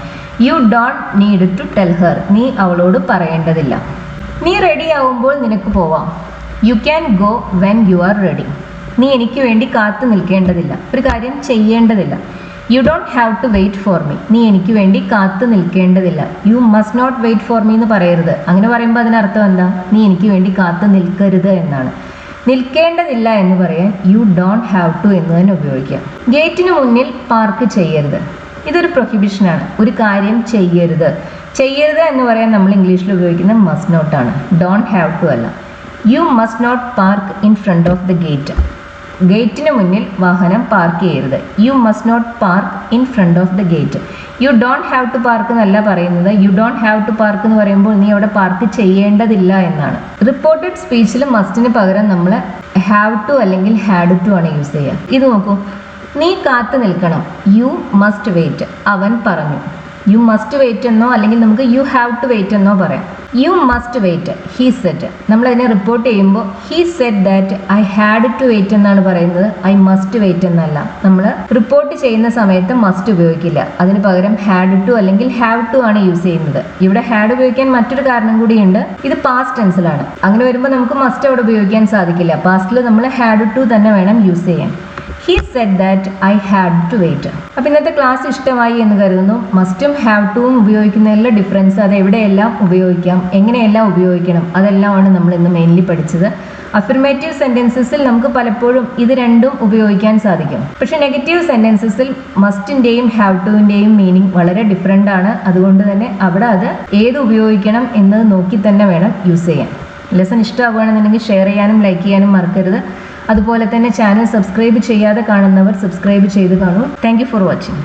You don't need to tell her. നീ അവളോട് പറയേണ്ടതില്ല. നീ റെഡി ആവുമ്പോൾ നിനക്ക് പോവാം. You can go when you are ready. നീ എനിക്ക് വേണ്ടി കാത്തു നിൽക്കേണ്ടതില്ല, ഒരു കാര്യം ചെയ്യേണ്ടതില്ല. You don't have to wait for me. നീ എനിക്ക് വേണ്ടി കാത്തു നിൽക്കേണ്ടതില്ല. You must not wait for me എന്ന് പറയരുത്. അങ്ങനെ പറയുമ്പോൾ അതിനർത്ഥം എന്താ? നീ എനിക്ക് വേണ്ടി കാത്തു നിൽക്കരുത് എന്നാണ്. നിൽക്കേണ്ടതില്ല എന്ന് പറയാൻ യു ഡോണ്ട് ഹാവ് ടു എന്ന് തന്നെ ഉപയോഗിക്കാം. ഗേറ്റിന് മുന്നിൽ പാർക്ക് ചെയ്യരുത്. ഇതൊരു പ്രൊഹിബിഷനാണ്, ഒരു കാര്യം ചെയ്യരുത്. ചെയ്യരുത് എന്ന് പറയാൻ നമ്മൾ ഇംഗ്ലീഷിൽ ഉപയോഗിക്കുന്ന മസ്റ്റ് നോട്ടാണ്, ഡോണ്ട് ഹാവ് ടു അല്ല. You must not park in front of the gate. ഗേറ്റിന് മുന്നിൽ വാഹനം പാർക്ക് ചെയ്യരുത്. You must not park in front of the gate. You don't have to park എന്നല്ല പറയുന്നത്. You don't have to park എന്ന് പറയുമ്പോൾ നീ അവിടെ പാർക്ക് ചെയ്യേണ്ടതില്ല എന്നാണ്. റിപ്പോർട്ടഡ് സ്പീച്ചിൽ മസ്റ്റിന് പകരം നമ്മൾ ഹാവ് ടു അല്ലെങ്കിൽ ഹാഡ് ടു ആണ് യൂസ് ചെയ്യുക. ഇത് നോക്കൂ, നീ കാത്തു നിൽക്കണം. You must wait. അവൻ പറഞ്ഞു. യു മസ്റ്റ് വെയിറ്റ് എന്നോ അല്ലെങ്കിൽ നമുക്ക് യു ഹാവ് ടു വെയിറ്റ് എന്നോ പറയാം. You must wait, he said. നമ്മളതിനെ റിപ്പോർട്ട് ചെയ്യുമ്പോൾ he said that I had to wait എന്നാണ് പറയുന്നത്, ഐ മസ്റ്റ് വെയിറ്റ് എന്നല്ല. നമ്മൾ റിപ്പോർട്ട് ചെയ്യുന്ന സമയത്ത് മസ്റ്റ് ഉപയോഗിക്കില്ല, അതിന് പകരം ഹാഡ് ടു അല്ലെങ്കിൽ ഹാവ് ടു ആണ് യൂസ് ചെയ്യുന്നത്. ഇവിടെ ഹാഡ് ഉപയോഗിക്കാൻ മറ്റൊരു കാരണം കൂടിയുണ്ട്, ഇത് പാസ്റ്റ് ടെൻസിലാണ്. അങ്ങനെ വരുമ്പോൾ നമുക്ക് മസ്റ്റ് അവിടെ ഉപയോഗിക്കാൻ സാധിക്കില്ല. പാസ്റ്റിൽ നമ്മൾ ഹാഡ് ടു തന്നെ വേണം യൂസ് ചെയ്യാൻ. He said that I had to wait. അപ്പോൾ ഇന്നത്തെ ക്ലാസ് ഇഷ്ടമായി എന്ന് കരുതുന്നു. മസ്റ്റും ഹാവ് ടുവും ഉപയോഗിക്കുന്നതിലുള്ള ഡിഫറൻസ്, അത് എവിടെയെല്ലാം ഉപയോഗിക്കാം, എങ്ങനെയെല്ലാം ഉപയോഗിക്കണം, അതെല്ലാമാണ് നമ്മൾ ഇന്ന് മെയിൻലി പഠിച്ചത്. അഫിർമേറ്റീവ് സെൻറ്റൻസസിൽ നമുക്ക് പലപ്പോഴും ഇത് രണ്ടും ഉപയോഗിക്കാൻ സാധിക്കും. പക്ഷേ നെഗറ്റീവ് സെൻറ്റൻസസിൽ മസ്റ്റിൻ്റെയും ഹാവ് ടുവിൻ്റെയും മീനിങ് വളരെ ഡിഫറെൻ്റ് ആണ്. അതുകൊണ്ട് തന്നെ അവിടെ അത് ഏത് ഉപയോഗിക്കണം എന്ന് നോക്കി തന്നെ വേണം യൂസ് ചെയ്യാൻ. ലെസൺ ഇഷ്ടമാവുകയാണെന്നുണ്ടെങ്കിൽ ഷെയർ ചെയ്യാനും ലൈക്ക് ചെയ്യാനും മറക്കരുത്. അതുപോലെ തന്നെ ചാനൽ സബ്സ്ക്രൈബ് ചെയ്യാതെ കാണുന്നവർ സബ്സ്ക്രൈബ് ചെയ്ത് കാണൂ. Thank you for watching.